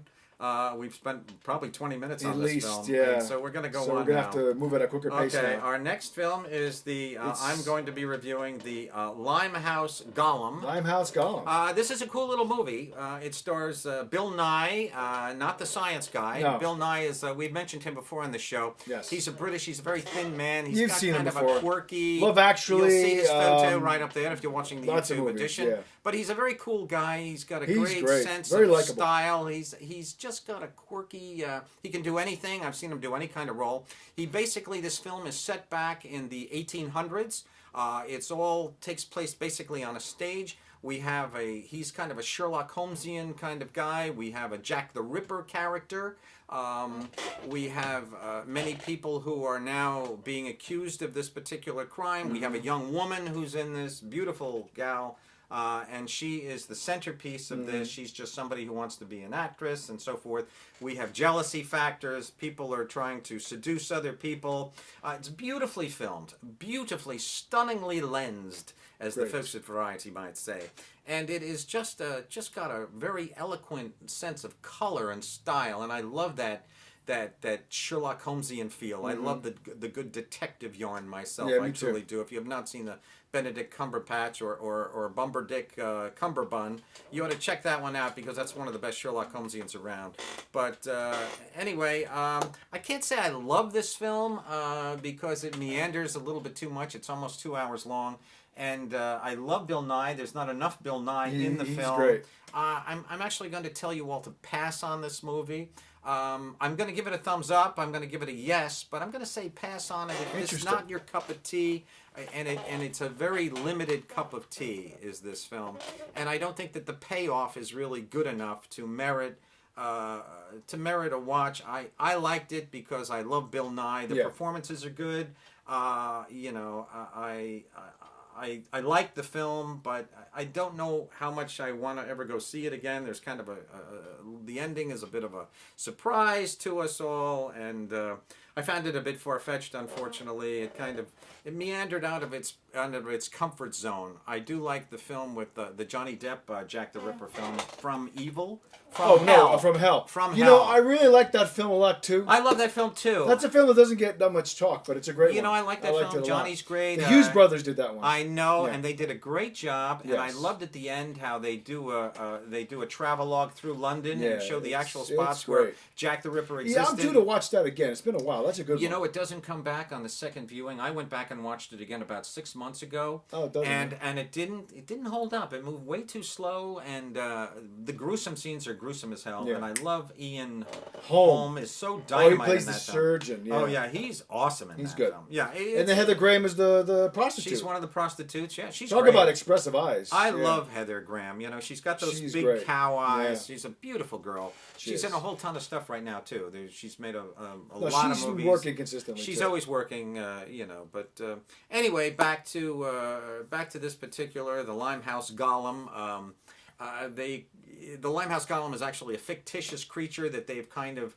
We've spent probably 20 minutes At on least, this film. yeah. And so we're going to go So on we're gonna now. have to move at a quicker pace Okay, now. our next film is the. It's- I'm going to be reviewing the Limehouse Golem. Limehouse Golem. This is a cool little movie. It stars Bill Nye, not the science guy. No. Bill Nye is, we've mentioned him before on the show. Yes. He's a very thin man. He's You've got seen kind him of before. a quirky. Love Actually, You'll see his photo um, right up there if you're watching the lots of YouTube movies, edition. yeah. But he's a very cool guy. He's got a He's great. sense Very of likable. style. He's just got a quirky. He can do anything. I've seen him do any kind of role. This film is set back in the 1800s. It's all takes place basically on a stage. He's kind of a Sherlock Holmesian kind of guy. We have a Jack the Ripper character. We have many people who are now being accused of this particular crime. We have a young woman who's in this, beautiful gal. And she is the centerpiece of this. She's just somebody who wants to be an actress and so forth. We have jealousy factors. People are trying to seduce other people. It's beautifully filmed, beautifully, stunningly lensed, as the Great. folks at Variety might say. And it is just got a very eloquent sense of color and style. And I love that Sherlock Holmesian feel. I love the good detective yarn myself. Yeah, I me too. truly do. If you have not seen the Benedict Cumberbatch or Bumberdick Cumberbun, you ought to check that one out because that's one of the best Sherlock Holmesians around. But anyway, I can't say I love this film because it meanders a little bit too much. It's almost 2 hours long. And I love Bill Nye. There's not enough Bill Nye in the He's film. great. I'm actually going to tell you all to pass on this movie. I'm going to give it a thumbs up. I'm going to give it a yes, but I'm going to say pass on it if it's Interesting. not your cup of tea. And it's a very limited cup of tea is this film, and I don't think that the payoff is really good enough to merit a watch. I liked it because I love Bill Nye. The performances are good. You know, I like the film, but I don't know how much I want to ever go see it again. There's kind of the ending is a bit of a surprise to us all, and I found it a bit far-fetched, unfortunately. It meandered out of its comfort zone. I do like the film with the Johnny Depp Jack the Ripper film, From Evil. From Hell. From Hell. From You Hell. know, I really like that film a lot too. I love that film too. That's a film that doesn't get that much talk, but it's a great one. You know, I like that liked film. it a lot. Johnny's great. The Hughes brothers did that one. I know, Yeah. and they did a great job. And I Yes. loved at the end how they do a travelogue through London Yeah, and show the actual it's spots great. where Jack the Ripper existed. Yeah, I'm due to watch that again. It's been a while. That's a good You one. know, it doesn't come back on the second viewing. I went back and watched it again about 6 months ago. Oh, it doesn't. And it didn't hold up. It moved way too slow, and the gruesome scenes are gruesome as hell. Yeah. And I love Ian Holm. is so Oh, he dynamite plays in the that film. surgeon. Yeah. Oh yeah, he's awesome in He's that good. film. Yeah, And then Heather Graham is the prostitute. she's one of the prostitutes. Yeah, she's Talk great. about expressive eyes. I Yeah. love Heather Graham. You know, she's got those She's big great. cow eyes. Yeah. She's a beautiful girl. She She's is. in a whole ton of stuff right now too. She's made a No, lot of she's movies. working consistently. She's too. always working, you know. But anyway, back to this particular the Limehouse Golem. The Limehouse Golem is actually a fictitious creature that they've kind of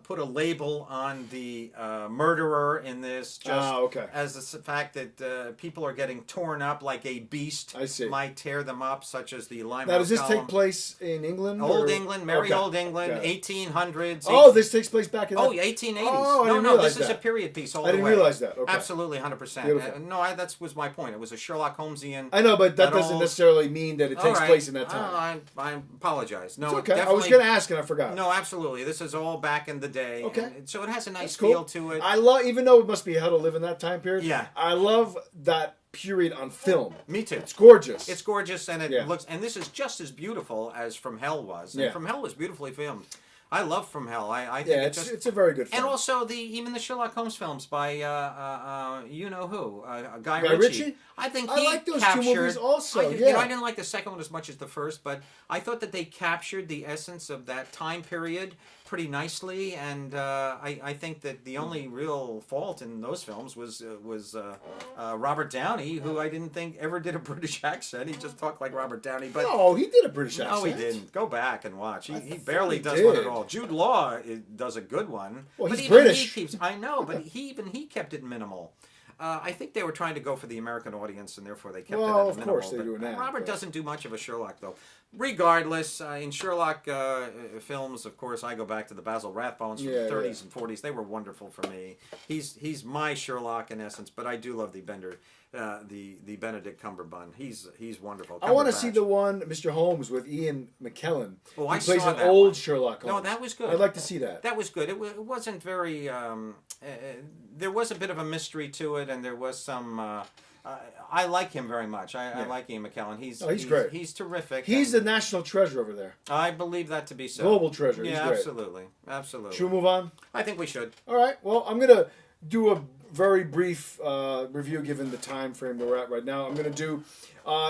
put a label on the murderer in this, just okay. as the fact that people are getting torn up like a beast I see. might tear them up, such as the Limehouse Now, does this Golem. take place in England? Old or- England, merry Okay. old England, Got it. 1800s. Oh, this takes place back in. Oh, that- 1880s. Oh, I no, didn't no, realize this is a that. period piece all I the didn't way. realize that. Okay. Absolutely, 100%. Beautiful. No, that was my point. It was a Sherlock Holmesian. I know, but that That doesn't all- necessarily mean that it All takes right. place in that time. I apologize. No, It's it okay. I definitely, was going to ask and I forgot. No, absolutely. This is all back in the day. Okay. and so it has a nice That's cool. feel to it. I love, even though it must be hell to live in that time period. Yeah. I love that period on film. Me too. It's gorgeous. It's gorgeous, and it Yeah. looks. And this is just as beautiful as From Hell was. And Yeah. From Hell was beautifully filmed. I love From Hell. I think yeah, it it's a very good film. and also even the Sherlock Holmes films by you know who Guy Guy Ritchie. Ritchie? I think I he like those two captured, movies also, You know, yeah. I didn't like the second one as much as the first, but I thought that they captured the essence of that time period pretty nicely, and I think that the only real fault in those films was Robert Downey, who I didn't think ever did a British accent. He just talked like Robert Downey, but. No, he did a British accent. No, he didn't. Go back and watch. He thought barely he does one at did. all. Jude Law does a good one. Well, but he's even British. He keeps, I know, but he kept it minimal. I think they were trying to go for the American audience, and therefore they kept it at Well, a of minimal. course they but do now, Robert but- doesn't do much of a Sherlock, though. Regardless, in Sherlock films, of course, I go back to the Basil Rathbones from Yeah, the 30s and 40s. They were wonderful for me. He's my Sherlock in essence, but I do love the Benedict Cumberbatch. He's wonderful. I want to see Cumberbatch. the one, Mr. Holmes, with Ian McKellen. Oh, he I plays saw an that old one. Sherlock Holmes. No, that was good. I'd like to see that. That was good. It wasn't very. There was a bit of a mystery to it, and there was some. I like him very much. I Yeah. like Ian McKellen. He's great. He's terrific. He's the and national treasure over there. I believe that to be so. Global treasure. He's Yeah, great. absolutely, absolutely. Should we move on? I think we should. All right. Well, I'm going to do a very brief review given the time frame that we're at right now. I'm going to do,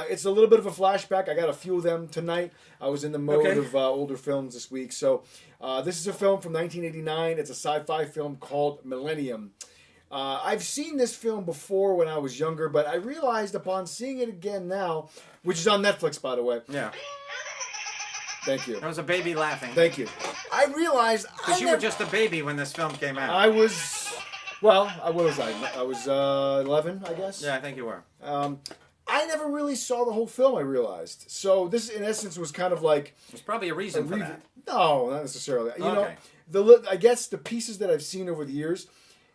it's a little bit of a flashback. I got a few of them tonight. I was in the mode Okay. of older films this week. So this is a film from 1989. It's a sci-fi film called Millennium. I've seen this film before when I was younger, but I realized upon seeing it again now, which is on Netflix, by the way. Yeah, Thank you. there was a baby laughing. Thank you. I realized Because you were just a baby when this film came out. I was, well, what was I? I was 11, I guess. Yeah, I think you were. I never really saw the whole film, I realized. So this, in essence, was kind of like... There's probably a reason for that. No, not necessarily. You Okay. know, I guess the pieces that I've seen over the years,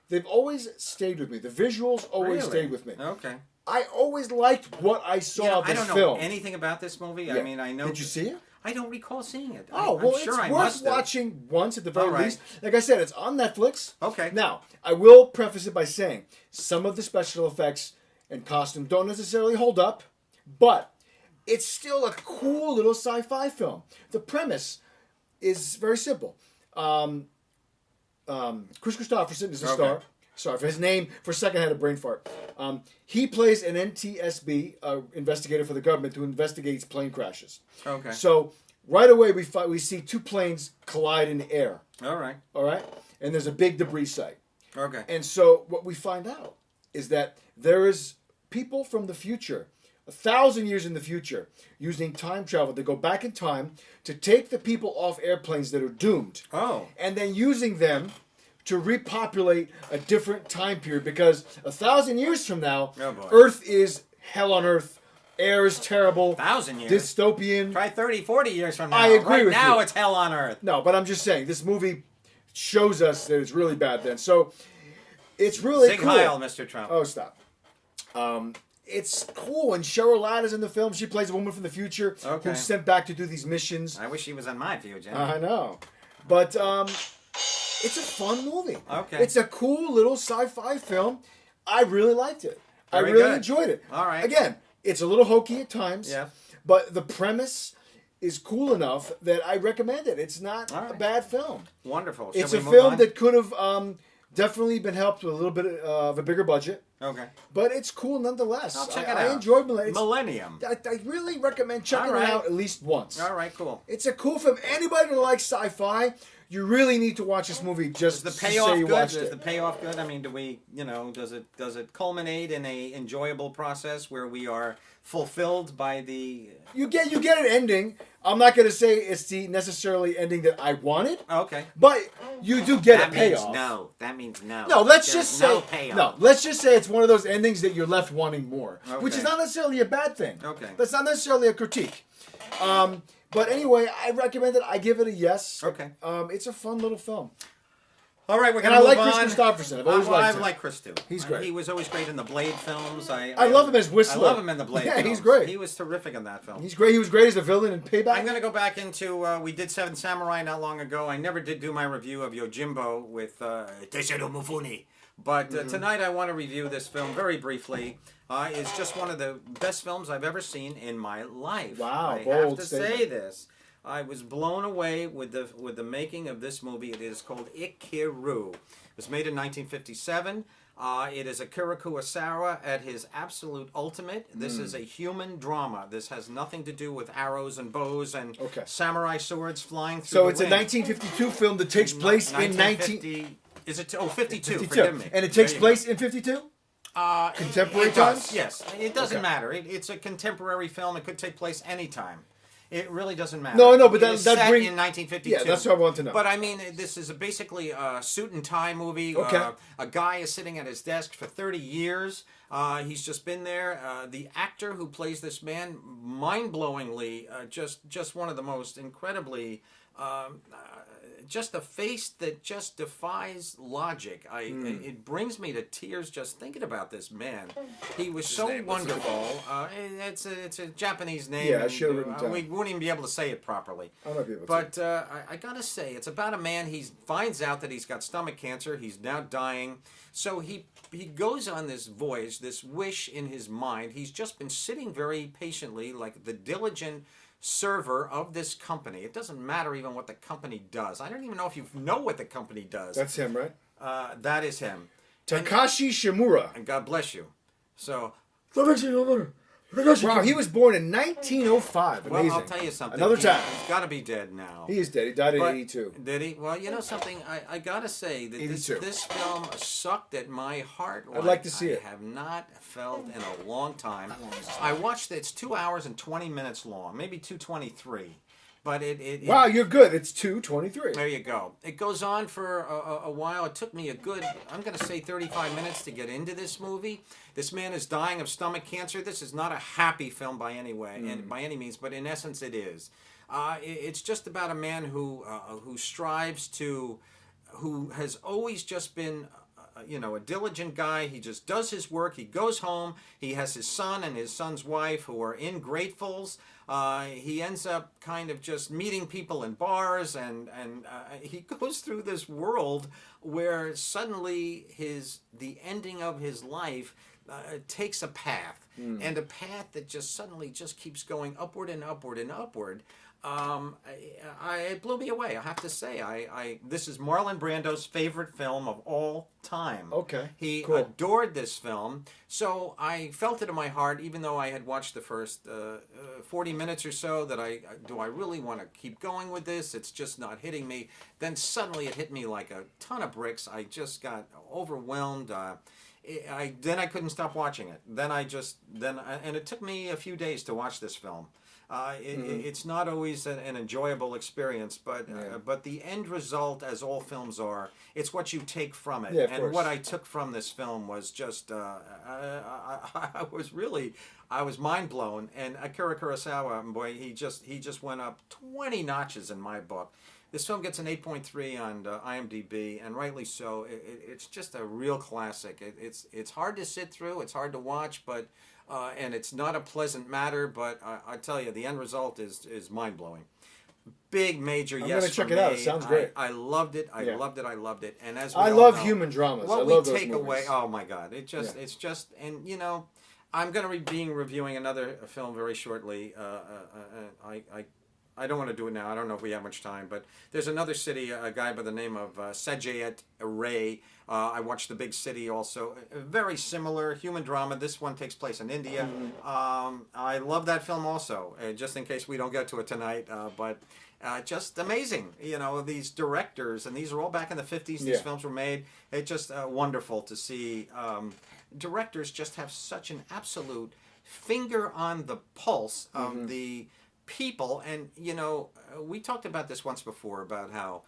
they've always stayed with me. The visuals always Really? stayed with me. Okay. I always liked what I saw You know, of I this don't know film. anything about this movie. Yeah. I mean, I know. Did you see it? I don't recall seeing it. Oh, I'm well, sure it's I worth must have. watching once at the very All right. least. Like I said, it's on Netflix. Okay. Now, I will preface it by saying some of the special effects and costume don't necessarily hold up, but it's still a cool little sci-fi film. The premise is very simple. Chris Christopherson is the Okay. star. Sorry for his name. For a second, I had a brain fart. He plays an NTSB investigator for the government who investigates plane crashes. Okay. So right away, we see two planes collide in the air. All right. All right, and there's a big debris site. Okay. And so what we find out is that there is people from the future, 1,000 years in the future, using time travel to go back in time to take the people off airplanes that are doomed. Oh. And then using them to repopulate a different time period, because 1,000 years from now, Oh, boy. Earth is hell on Earth. Air is terrible. 1,000 years. Dystopian. Try 30, 40 years from now. I agree right with now you. it's hell on earth. No, but I'm just saying, this movie shows us that it's really bad then. So it's really Sig cool. Heil, Mr. Trump. Oh, stop. It's cool, and Cheryl Latta's in the film. She plays a woman from the future Okay. who's sent back to do these missions. I wish he was on my view, Jim. I know. But it's a fun movie. Okay. It's a cool little sci-fi film. I really liked it. I Very really good. enjoyed it. All right. Again, it's a little hokey at times. Yeah. But the premise is cool enough that I recommend it. It's not All a right. bad film. Wonderful. It's Shall a we move film on? that could have definitely been helped with a little bit of a bigger budget. Okay. But it's cool nonetheless. I'll check I it out. enjoyed Millennium. Millennium. I really recommend checking All right. it out at least once. All right, cool. It's a cool film. Anybody that likes sci-fi, you really need to watch this movie just Is the to payoff say you good? watched Is it. the payoff good? I mean, do we, does it culminate in a enjoyable process where we are fulfilled by the? You get an ending. I'm not going to say it's the necessarily ending that I wanted, Oh, okay. but you do get That a means payoff. no. That means no. No, let's There's just no say payoff. Let's just say it's one of those endings that you're left wanting more, which Okay. is not necessarily a bad thing. Okay. That's not necessarily a critique. But anyway, I recommend it. I give it a yes. Okay. It's a fun little film. All right, we're And gonna I move like on. Chris Christopherson. I've always Well, liked I him. like Chris too. He's great. He was always great in the Blade films. I love him as Whistler. I love him in the Blade Yeah, films. he's great. He was terrific in that film. He's great. He was great as the villain in Payback. I'm going to go back into, we did Seven Samurai not long ago. I never did do my review of Yojimbo with Teshido Mufuni. But tonight I want to review this film very briefly. It's just one of the best films I've ever seen in my life. Wow, I have bold to statement. say this. I was blown away with the making of this movie. It is called Ikiru. It was made in 1957. It is Akira Kurosawa at his absolute ultimate. This is a human drama. This has nothing to do with arrows and bows and Okay. samurai swords flying through So the it's a wind. 1952 film that takes place in 1950. Is it? Oh, 52. 1952. Forgive me. And it takes There you place in 52? go. contemporary it does, times? Yes, it doesn't Okay. matter. It's a contemporary film. It could take place anytime. It really doesn't matter. No, but It that- is that set bring- in 1952. Yeah, that's what I want to know. But I mean, this is basically a suit and tie movie. Okay. A guy is sitting at his desk for 30 years. He's just been there. The actor who plays this man, mind-blowingly, just one of the most incredibly. Just a face that just defies logic. It brings me to tears just thinking about this man. He was so name? What's his wonderful. It's a Japanese name. Yeah, I and, should have written it down. We wouldn't even be able to say it properly. I might be able to. But I gotta say, it's about a man. He finds out that he's got stomach cancer. He's now dying. So he goes on this voyage, this wish in his mind. He's just been sitting very patiently, like the diligent server of this company. It doesn't matter even what the company does. I don't even know if you know what the company does. That's him, right? That is him. Takashi Shimura. And God bless you. So, Wow, he was born in 1905. Amazing. well, I'll tell you something. Another time. He's got to be dead now. He is dead. He died in But- 82. Did he? Well, you know something. I gotta say that 82. this film sucked at my heart. I'd like to see I it. have not felt in a long time. I watched it. It's 2 hours and 20 minutes long, maybe 2:23. But it Wow, you're good. It's 2:23. there you go. It goes on for a while. It took me a good, I'm going to say 35 minutes to get into this movie. This man is dying of stomach cancer. This is not a happy film by any way, and by any means, but in essence it is. It's just about a man who strives to, who has always just been a diligent guy. He just does his work. He goes home. He has his son and his son's wife who are ingratefuls. He ends up kind of just meeting people in bars, and he goes through this world where suddenly the ending of his life takes a path, and a path that just suddenly just keeps going upward and upward and upward. It blew me away. I have to say, this is Marlon Brando's favorite film of all time. Okay, he cool. adored this film, so I felt it in my heart, even though I had watched the first 40 minutes or so. That do I really want to keep going with this? It's just not hitting me. Then suddenly it hit me like a ton of bricks. I just got overwhelmed. Then I couldn't stop watching it. And it took me a few days to watch this film. It's not always an enjoyable experience, but the end result, as all films are, it's what you take from it. Yeah, of and course. what I took from this film was just I was mind blown. And Akira Kurosawa, boy, he just went up 20 notches in my book. This film gets an 8.3 on IMDb, and rightly so. It's just a real classic. It's hard to sit through. It's hard to watch, but and it's not a pleasant matter. But I tell you, the end result is mind blowing. Big major I'm yes. gonna check for it out. me. It sounds great. I loved it. I Yeah. loved it. I loved it. And as we I all love know, human dramas. what I we love those take movies. away. Oh my God! It's just, and you know, I'm going to be reviewing another film very shortly. I don't want to do it now. I don't know if we have much time, but there's another city, a guy by the name of Sajayat Ray. I watched The Big City also. Very similar human drama. This one takes place in India. I love that film also, just in case we don't get to it tonight. But just amazing. You know, these directors, and these are all back in the 50s. These Yeah. films were made. It's just wonderful to see directors just have such an absolute finger on the pulse of the people. And you know, we talked about this once before about how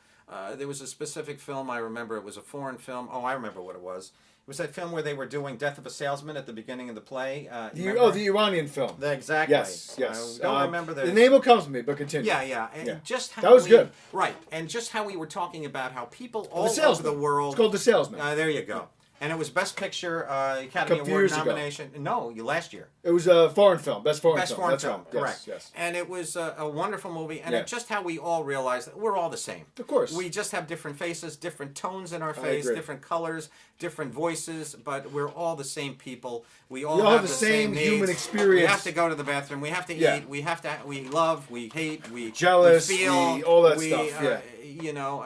there was a specific film. I remember it was a foreign film. Oh, I remember what it was. It was that film where they were doing Death of a Salesman at the beginning of the play. The Iranian film. Exactly. Yes. I don't remember the name will come to me, but continue. Yeah. And Yeah. just how That was good. Right. And just how we were talking about how people all over Salesman. the world. It's called The Salesman. There you go. And it was Best Picture Academy Couple Award years ago. nomination. No, last year. It was a foreign film. Best foreign Best film. foreign That's film, right. correct. Yes. And it was a wonderful movie, and Yeah. it's just how we all realize that we're all the same. Of course. We just have different faces, different tones in our I face, agree. different colors, different voices, but we're all the same people. We all We all have have the the same needs. human experience. We have to go to the bathroom. We have to Yeah. eat. We have to. We love. We hate. We Jealous, We feel. we- all that stuff, yeah. You know,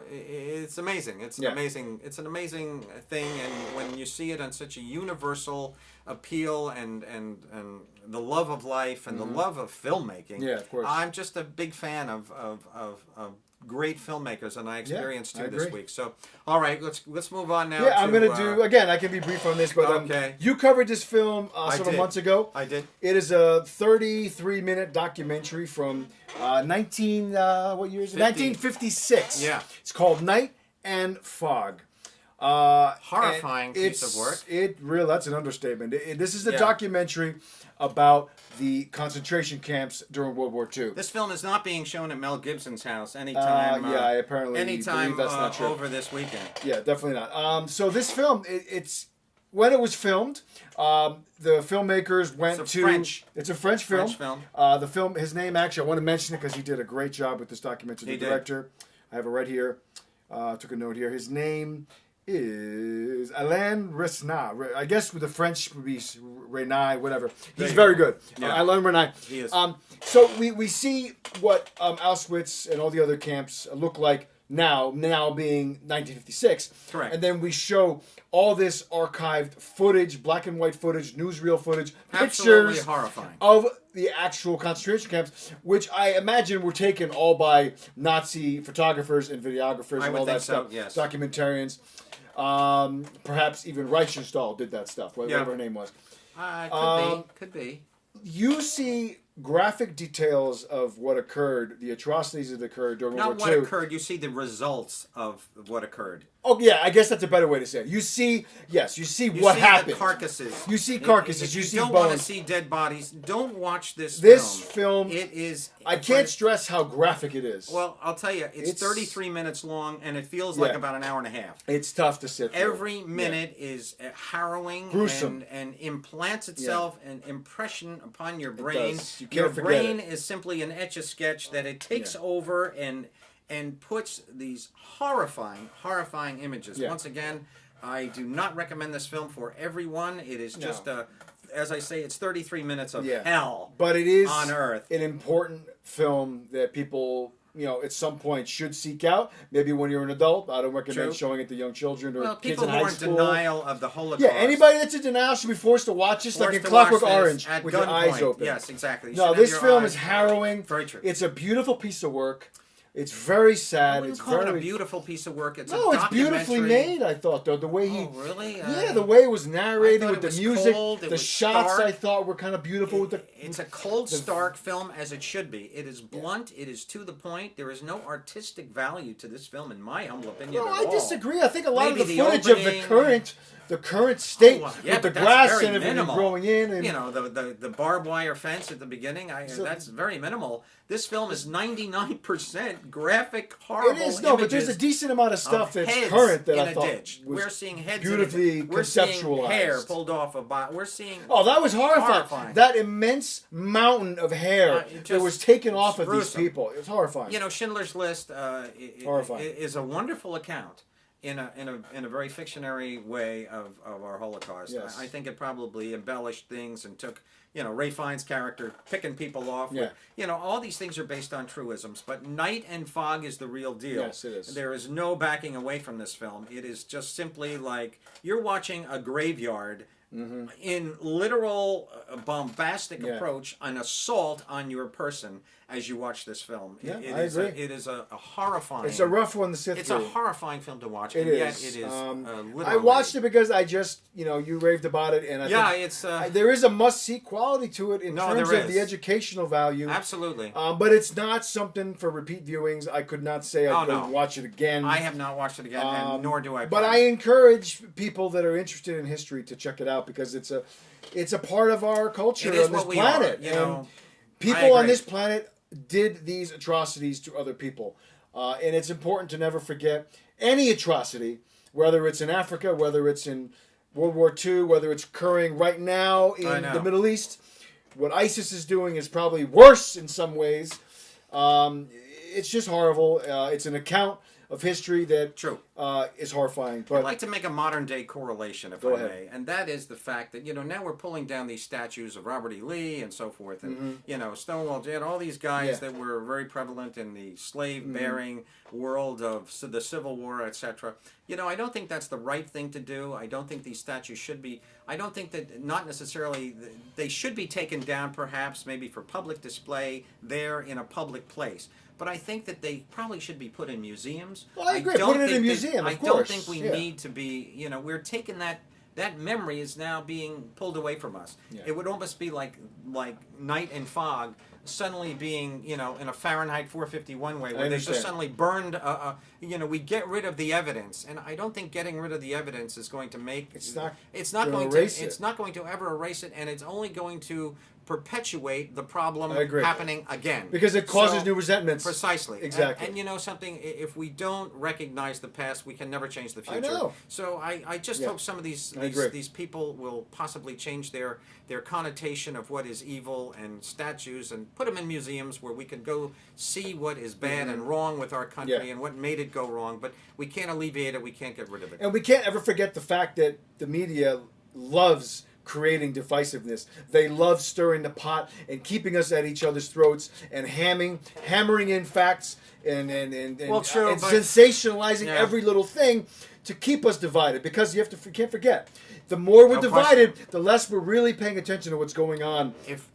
it's amazing. It's Yeah. amazing. It's an amazing thing, and when you see it on such a universal appeal and the love of life and the love of filmmaking. Yeah, of course. I'm just a big fan of great filmmakers, and I experienced I two this agree. week. So, all right, let's move on now. Yeah, I'm to, gonna do again. I can be brief on this, but Okay. you covered this film several did. months ago. I did. It is a 33-minute documentary from what year is it? 1956. Yeah. It's called Night and Fog. Horrifying and piece of work. That's an understatement. This is the Yeah. documentary about the concentration camps during World War II. This film is not being shown at Mel Gibson's house anytime. I apparently anytime believe that's not true. over this weekend. Yeah, definitely not. So this film, it's when it was filmed. The filmmakers went It's to French. It's a French film. French film. The film, his name actually, I want to mention it because he did a great job with this documentary. He The did. director, I have it right here. Took a note here. His name is Alain Resnais. I guess with the French would be Resnais, whatever. He's you very go. good. Yeah. Alain Resnais. He is. So we see what Auschwitz and all the other camps look like now being 1956. Correct. And then we show all this archived footage, black and white footage, newsreel footage, Absolutely pictures horrifying. of the actual concentration camps, which I imagine were taken all by Nazi photographers and videographers I and would all that think so, stuff. yes. Documentarians. Perhaps even Reichenstahl did that stuff, whatever her name was. Could be. You see graphic details of what occurred, the atrocities that occurred during Not World what War II. occurred. You see the results of what occurred. Oh yeah, I guess that's a better way to say it. You see You what see happened. The carcasses. You see carcasses, If you you see don't want to bones. see dead bodies, don't watch this This film. film, It is. I can't stress how graphic it is. Well, I'll tell you, it's It's- 33 minutes long, and it feels like Yeah. about an hour and a half. it's tough to sit through. Every minute is harrowing Gruesome. and implants itself an impression upon your brain. does. You Your can't forget brain it. is simply an etch-a-sketch that it takes Yeah. over and puts these horrifying images. Yeah. Once again, I do not recommend this film for everyone. It is just as I say, it's 33 minutes of Yeah. hell. But it is on Earth. an important film that people, at some point should seek out. Maybe when you're an adult. I don't recommend True. showing it to young children or Well, kids people in who high are in school. denial of the Holocaust. Yeah, anybody that's in denial should be forced to watch this, like forced in to Clockwork watch this Orange, at with your eyes gunpoint. open. Yes, exactly. You No, should have this your film eyes- is harrowing. Very true. It's a beautiful piece of work. It's very I sad. wouldn't It's call it very a beautiful piece of work. It's no, a it's beautifully documentary. made. I thought though the way he, Oh, really? yeah, the way it was narrated I thought with it the was music, cold, it the was shots stark. I thought were kind of beautiful with the. It's a cold, stark film as it should be. It is blunt. It is to the point. There is no artistic value to this film, in my humble opinion. No, at I all. disagree. I think a lot Maybe of the the footage of the current state Oh, yeah, with the but that's grass very and everything minimal. growing in, and You know, the barbed wire fence at the beginning. That's very minimal. This film is 99% graphic, horrible. it is no, but there's a images decent amount of of stuff that's heads current that in I a thought ditch. was We're seeing heads beautifully in a, we're seeing conceptualized. hair pulled off a body. We're seeing Oh, that was horrifying. Horrifying. That immense mountain of hair it that just- was taken off of these gruesome. people. It was horrifying. You know, Schindler's List Horrifying. is a wonderful account in a very fictionary way of our Holocaust. Yes. I think it probably embellished things and took, Ray Fiennes' character picking people off. Yeah. All these things are based on truisms, but Night and Fog is the real deal. Yes, it is. There is no backing away from this film. It is just simply like you're watching a graveyard in literal bombastic Yeah. approach, an assault on your person as you watch this film. Yeah, It I is agree. it is a horrifying. It's a rough one to sit It's through. a horrifying film to watch, It and yet is. it is literally. I watched it because I just, you raved about it, and I Yeah, think it's there is a must-see quality to it in No, terms there of the is. educational value. absolutely. But it's not something for repeat viewings. I could not say I'd Oh, go no. watch it again. I have not watched it again, and nor do I. But plan. I encourage people that are interested in history to check it out because it's a part of our culture It is on this what we planet. are, you and know. people I on agree. this planet did these atrocities to other people, and it's important to never forget any atrocity, whether it's in Africa, whether it's in World War II, whether it's occurring right now I in know. the Middle East. What ISIS is doing is probably worse in some ways. It's just horrible. It's an account of history that True. is horrifying. I'd But like to make a modern day correlation, if Go I ahead. may, and that is the fact that now we're pulling down these statues of Robert E. Lee and so forth, and Stonewall Jackson, all these guys Yeah. that were very prevalent in the slave-bearing world of the Civil War, etc. I don't think that's the right thing to do. I don't think these statues should be. I don't think that not necessarily they should be taken down, perhaps maybe for public display there in a public place. But I think that they probably should be put in museums. Well, I agree. don't Put it in a think that- museum, of I don't course. think we Yeah. need to be. We're taking that memory is now being pulled away from us. Yeah. It would almost be like Night and Fog suddenly being in a Fahrenheit 451 way, where they just understand. suddenly burned. We get rid of the evidence, and I don't think getting rid of the evidence is going to make. It's not going gonna to. erase it. It's not going to ever erase it, and it's only going to perpetuate the problem I agree. happening again. because it causes So- new resentments. Precisely. Exactly. And you know something, if we don't recognize the past, we can never change the future. know. So I just Yeah. hope some of these I agree. these people will possibly change their connotation of what is evil and statues and put them in museums where we can go see what is bad and wrong with our country Mm-hmm. Yeah. and what made it go wrong, but we can't alleviate it, we can't get rid of it. And we can't ever forget the fact that the media loves creating divisiveness. They love stirring the pot and keeping us at each other's throats and hammering in facts and Well, true, and but- sensationalizing Yeah. every little thing to keep us divided. Because you can't forget, the more we're No divided, question. the less we're really paying attention to what's going on If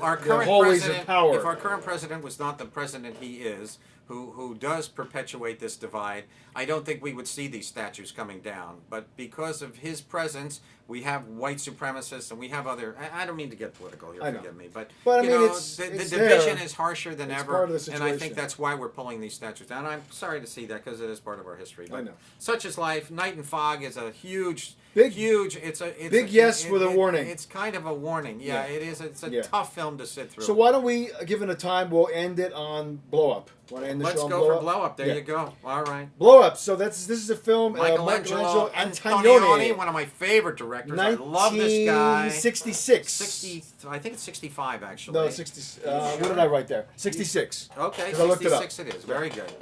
our the current hallways president, of power. If our current president was not the president he is, who does perpetuate this divide, I don't think we would see these statues coming down. But because of his presence, we have white supremacists and we have other. I don't mean to get political here, I know. forgive me, but But, I you mean, know, it's the there. division is harsher than It's ever, part of the and I think situation. that's why we're pulling these statues down. I'm sorry to see that because it is part of our history. But I know. Such is life. Night and Fog is a huge. Big- huge. It's big yes with a warning. It's kind of a warning. Yeah, Yeah. it is. It's a Yeah. tough film to sit through. So why don't we, given the time, we'll end it on Blow Up. Want to end the Let's show on go Blow for Up? Blow Up. There Yeah. you go. All right. Blow Up. So this is a film. Michelangelo Antonioni, Antonioni, one of my favorite directors. I love this guy. 1966. 60. I think it's 65 actually. No, 60. What did I write there? 66. Okay, 'Cause I looked it up. 66 it is. Very good.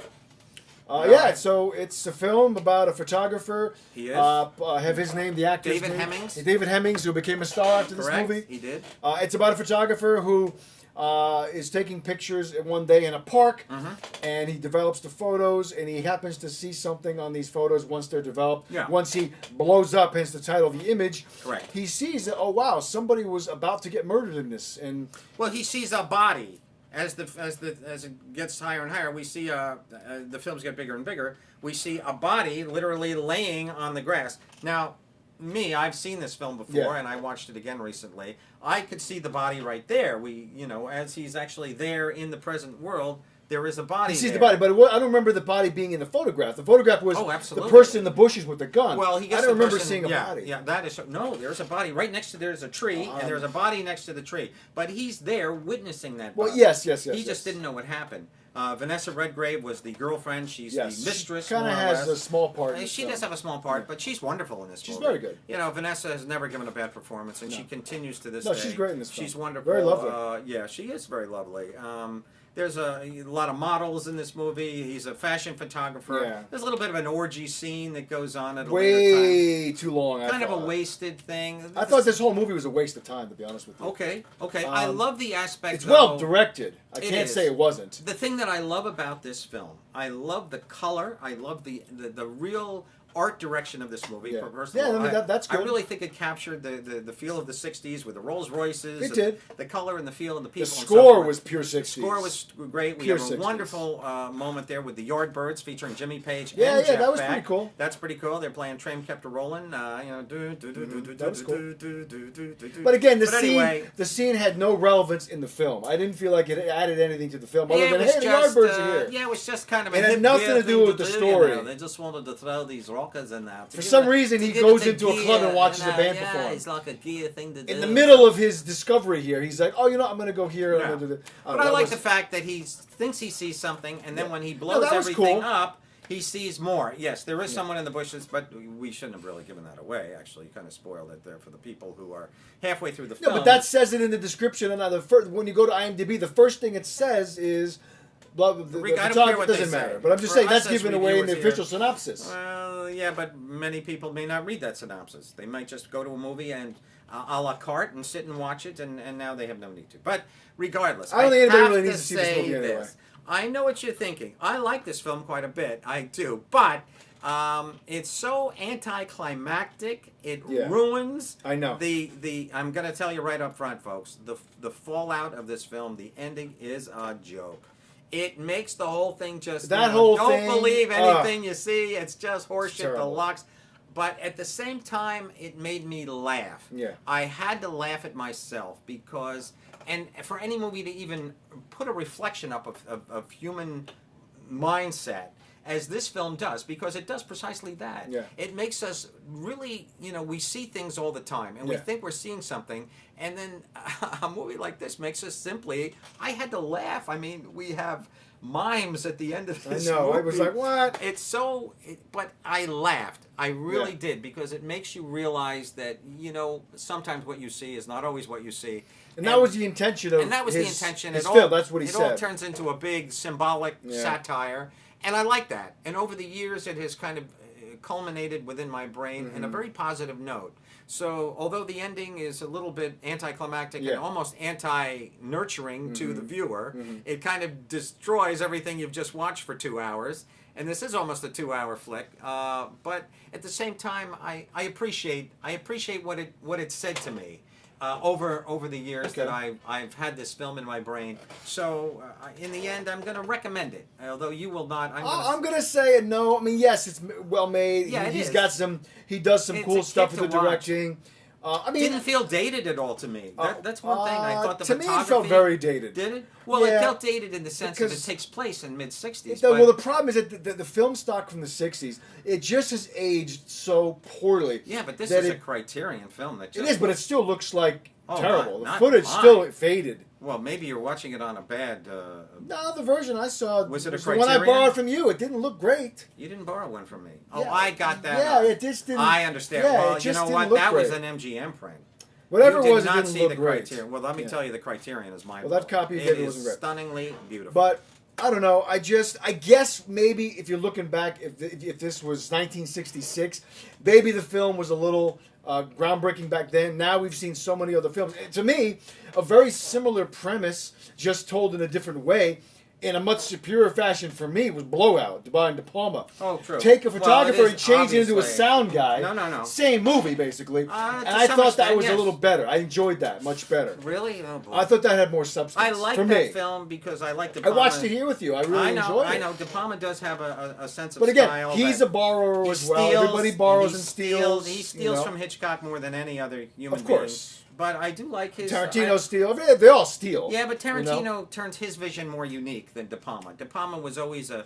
Yeah, right. so it's a film about a photographer. He is. Have his name, the actor's David name. Hemmings. David Hemmings, who became a star after this Correct. movie. He did. It's about a photographer who is taking pictures one day in a park, Mm-hmm. and he develops the photos, and he happens to see something on these photos once they're developed. Yeah. Once he blows up, hence the title of the image. Correct. He sees that, oh wow, somebody was about to get murdered in this, and Well, he sees a body as it gets higher and higher. We see the films get bigger and bigger. We see a body literally laying on the grass. Now, I've seen this film before, Yeah. and I watched it again recently. I could see the body right there. As he's actually there in the present world, there is a body. he sees there. the body. But I don't remember the body being in the photograph. The photograph was Oh, absolutely. the person in the bushes with the gun. Well, he gets I don't the remember person- seeing a yeah, body. Yeah, that is no. There's a body right next to. There's a tree, and there's a body next to the tree. But he's there witnessing that. Well, body. yes. He yes. just didn't know what happened. Vanessa Redgrave was the girlfriend. She's Yes. the mistress. Kind more of or has less. a small part. in this She film. does have a small part, but she's wonderful in this She's movie. very good. Vanessa has never given a bad performance, and she continues to this No, day. she's great in this film. She's wonderful. Very lovely. Yeah, she is very lovely. There's a lot of models in this movie. He's a fashion photographer. Yeah. There's a little bit of an orgy scene that goes on at a later time. Way too long. Kind I of a thought. wasted thing. I thought this whole movie was a waste of time, to be honest with you. Okay. I love the aspect. It's well though- directed. I It can't is. say it wasn't. The thing that I love about this film, I love the color. I love the real art direction of this movie. Yeah. First of Yeah, all, I mean, that's I good. really think it captured the feel of the '60s with the Rolls Royces. It and did. The color and the feel and the The people. and so score forth. was pure 60s. Score was great. We Pure have a 60s. wonderful moment there with the Yardbirds featuring Jimmy Page Yeah, and yeah, Jeff that was Beck. pretty cool. That's pretty cool. They're playing Train Kept a Rollin'. That was cool. But But again, anyway, the scene had no relevance in the film. I didn't feel like it added anything to the film other yeah, than, it was hey, the just, Yardbirds are here. Yeah, it was just kind of a It had hip nothing gear to do thing with the do, story. You know. They just wanted to throw these rockers in there. For some reason, he goes into a club and watches a band yeah, perform. it's like a gear thing to do. In the middle of his discovery here, he's like, oh, you know, I'm going to go here. And Yeah. I'm gonna do this. But I like the fact that he thinks he sees something, and then Yeah. when he No, blows that was everything cool. up, he sees more. Yes, there is someone in the bushes, but we shouldn't have really given that away. Actually, you kind of spoiled it there for the people who are halfway through the No, film. but that says it in the description. And when you go to IMDb, the first thing it says is, blah, blah, blah, Rick, I don't photography care what they doesn't say. matter. But I'm just For saying, us that's as given away in the reviewers here- official synopsis. Well, yeah, but many people may not read that synopsis. They might just go to a movie and a la carte and sit and watch it, and now they have no need to. But regardless, I don't think anybody have really needs to see this say movie anyway. this. I know what you're thinking. I like this film quite a bit. I do. But it's so anticlimactic. It Yeah. ruins I know. the I'm going to tell you right up front, folks. The fallout of this film, the ending is a joke. It makes the whole thing just That whole don't thing, believe anything you see. It's just horseshit terrible. deluxe. But at the same time, it made me laugh. Yeah. I had to laugh at myself because, and for any movie to even put a reflection up of human mindset, as this film does, because it does precisely that. Yeah. It makes us really, we see things all the time, and we Yeah. think we're seeing something, and then a movie like this makes us simply, I had to laugh. I mean, we have mimes at the end of I this know. movie. I was like, what? It's so, but I laughed. I really did, because it makes you realize that, sometimes what you see is not always what you see. And that was the intention of And that was his, the intention. his It film. all, That's what he it said. all turns into a big symbolic Yeah. satire. And I like that. And over the years, it has kind of culminated within my brain in a very positive note. So, although the ending is a little bit anticlimactic Yeah. and almost anti-nurturing to the viewer, it kind of destroys everything you've just watched for 2 hours. And this is almost a 2-hour flick. But at the same time, I appreciate what it said to me. Over the years that I've had this film in my brain. So in the end, I'm going to recommend it. Although you will not. I'm gonna say no. I mean, yes, it's well made. Yeah, it He's is. got some. He does some It's cool a stuff kick with the to watch. directing. I mean, didn't feel dated at all to me. That's one thing. I thought the to me photography it felt very dated. Did it? Well, it Yeah, felt dated in the sense that it because- takes place in mid '60s. Well, the problem is that the film stock from the '60s, it just has aged so poorly. yeah, but this that is a it, Criterion film that it just is, but it still looks like Oh, terrible. not The footage fine. still faded. well, maybe you're watching it on a bad. No, the version I saw Was it a the one I Criterion? borrowed from you. It didn't look great. You didn't borrow one from me. Oh, Yeah, I got that. Yeah, it just didn't. I understand. Yeah, well, it just you know didn't what? look That was great. an MGM print. Whatever You it did was, it not didn't see look the great. Criterion. Well, let me Yeah. tell you, the Criterion is my. Well, that copy it did, it is wasn't great. stunningly beautiful. But I don't know. I guess maybe if you're looking back, if this was 1966, maybe the film was a little groundbreaking back then. Now we've seen so many other films. To me, a very similar premise, just told in a different way. In a much superior fashion for me was Blowout by De Palma. Oh, true. Take a Well, photographer it is and change it into a obviously- sound guy. No. Same movie, basically. To And I some thought that extent, was a yes. little better. I enjoyed that much better. Really? Oh, boy. I thought that had more substance. I like for that me. film because I like De I Palma. watched it here with you. I really enjoyed it. I know. De Palma does have a sense of But again, style. he's that a borrower he as well. steals- Everybody borrows he and steals. He you steals know. from Hitchcock more than any other human Of course. being. But I do like his... Tarantino steals. They all steal. Yeah, but Tarantino you know? turns his vision more unique than De Palma. De Palma was always a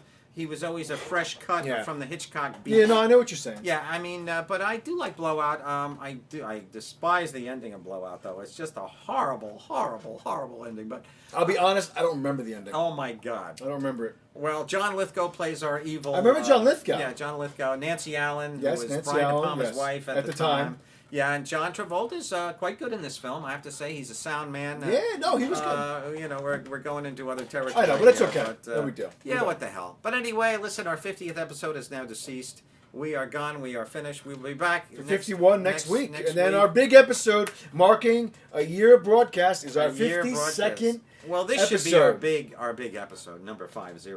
fresh cut Yeah. from the Hitchcock beat. Yeah, no, I know what you're saying. Yeah, I mean, but I do like Blowout. I despise the ending of Blowout, though. It's just a horrible, horrible, horrible ending. But I'll be honest, I don't remember the ending. oh my God! I don't remember it. Well, John Lithgow plays our evil. I remember John Lithgow. Yeah, John Lithgow. Nancy Allen, Yes, who was Nancy Brian Allen, De Palma's yes, wife at the time. Yeah, and John Travolta's quite good in this film. I have to say, he's a sound man. Yeah, no, he was good. You know, we're going into other territory. I know, but it's here, okay. No big deal. Yeah, We're what the hell? But anyway, listen, our 50th episode is now deceased. We are gone. We are finished. We will be back For 51 next week. next And then week. our big episode marking a year of broadcast is our A year 52nd Well, this should be episode. our big episode, number 50.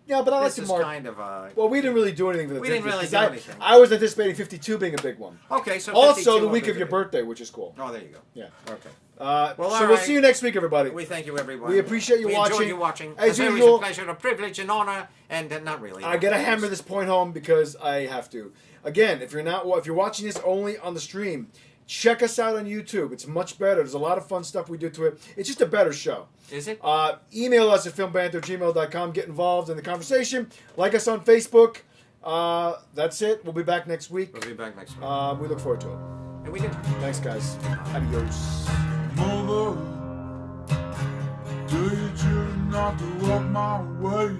Yeah, but I like This to is mark. kind of Well, we didn't really do anything for the We didn't 50th, really 'cause do I, anything. I was anticipating 52 being a big one. Okay, so Also, 52 the will week be of your big. birthday, which is cool. Oh, there you go. Yeah. Okay. Well, Well, so all we'll right. see you next week, everybody. We thank you, everyone. We appreciate you we watching. enjoyed you watching. As It's always usual- a pleasure, a privilege, an honor, and not really. I gotta hammer this point home because I have to. Again, if you're watching this only on the stream, check us out on YouTube. It's much better. There's a lot of fun stuff we do to it. It's just a better show. Is it? Email us at filmbanter@gmail.com. Get involved in the conversation. Like us on Facebook. That's it. We'll be back next week. We'll be back next week. We look forward to it. And we do. Thanks, guys. Adios. Mother, tell your children not to walk my way.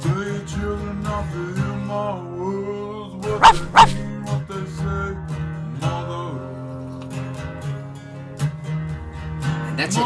Tell your children not to hear my words, what they mean, what they say. Mother, And that's it.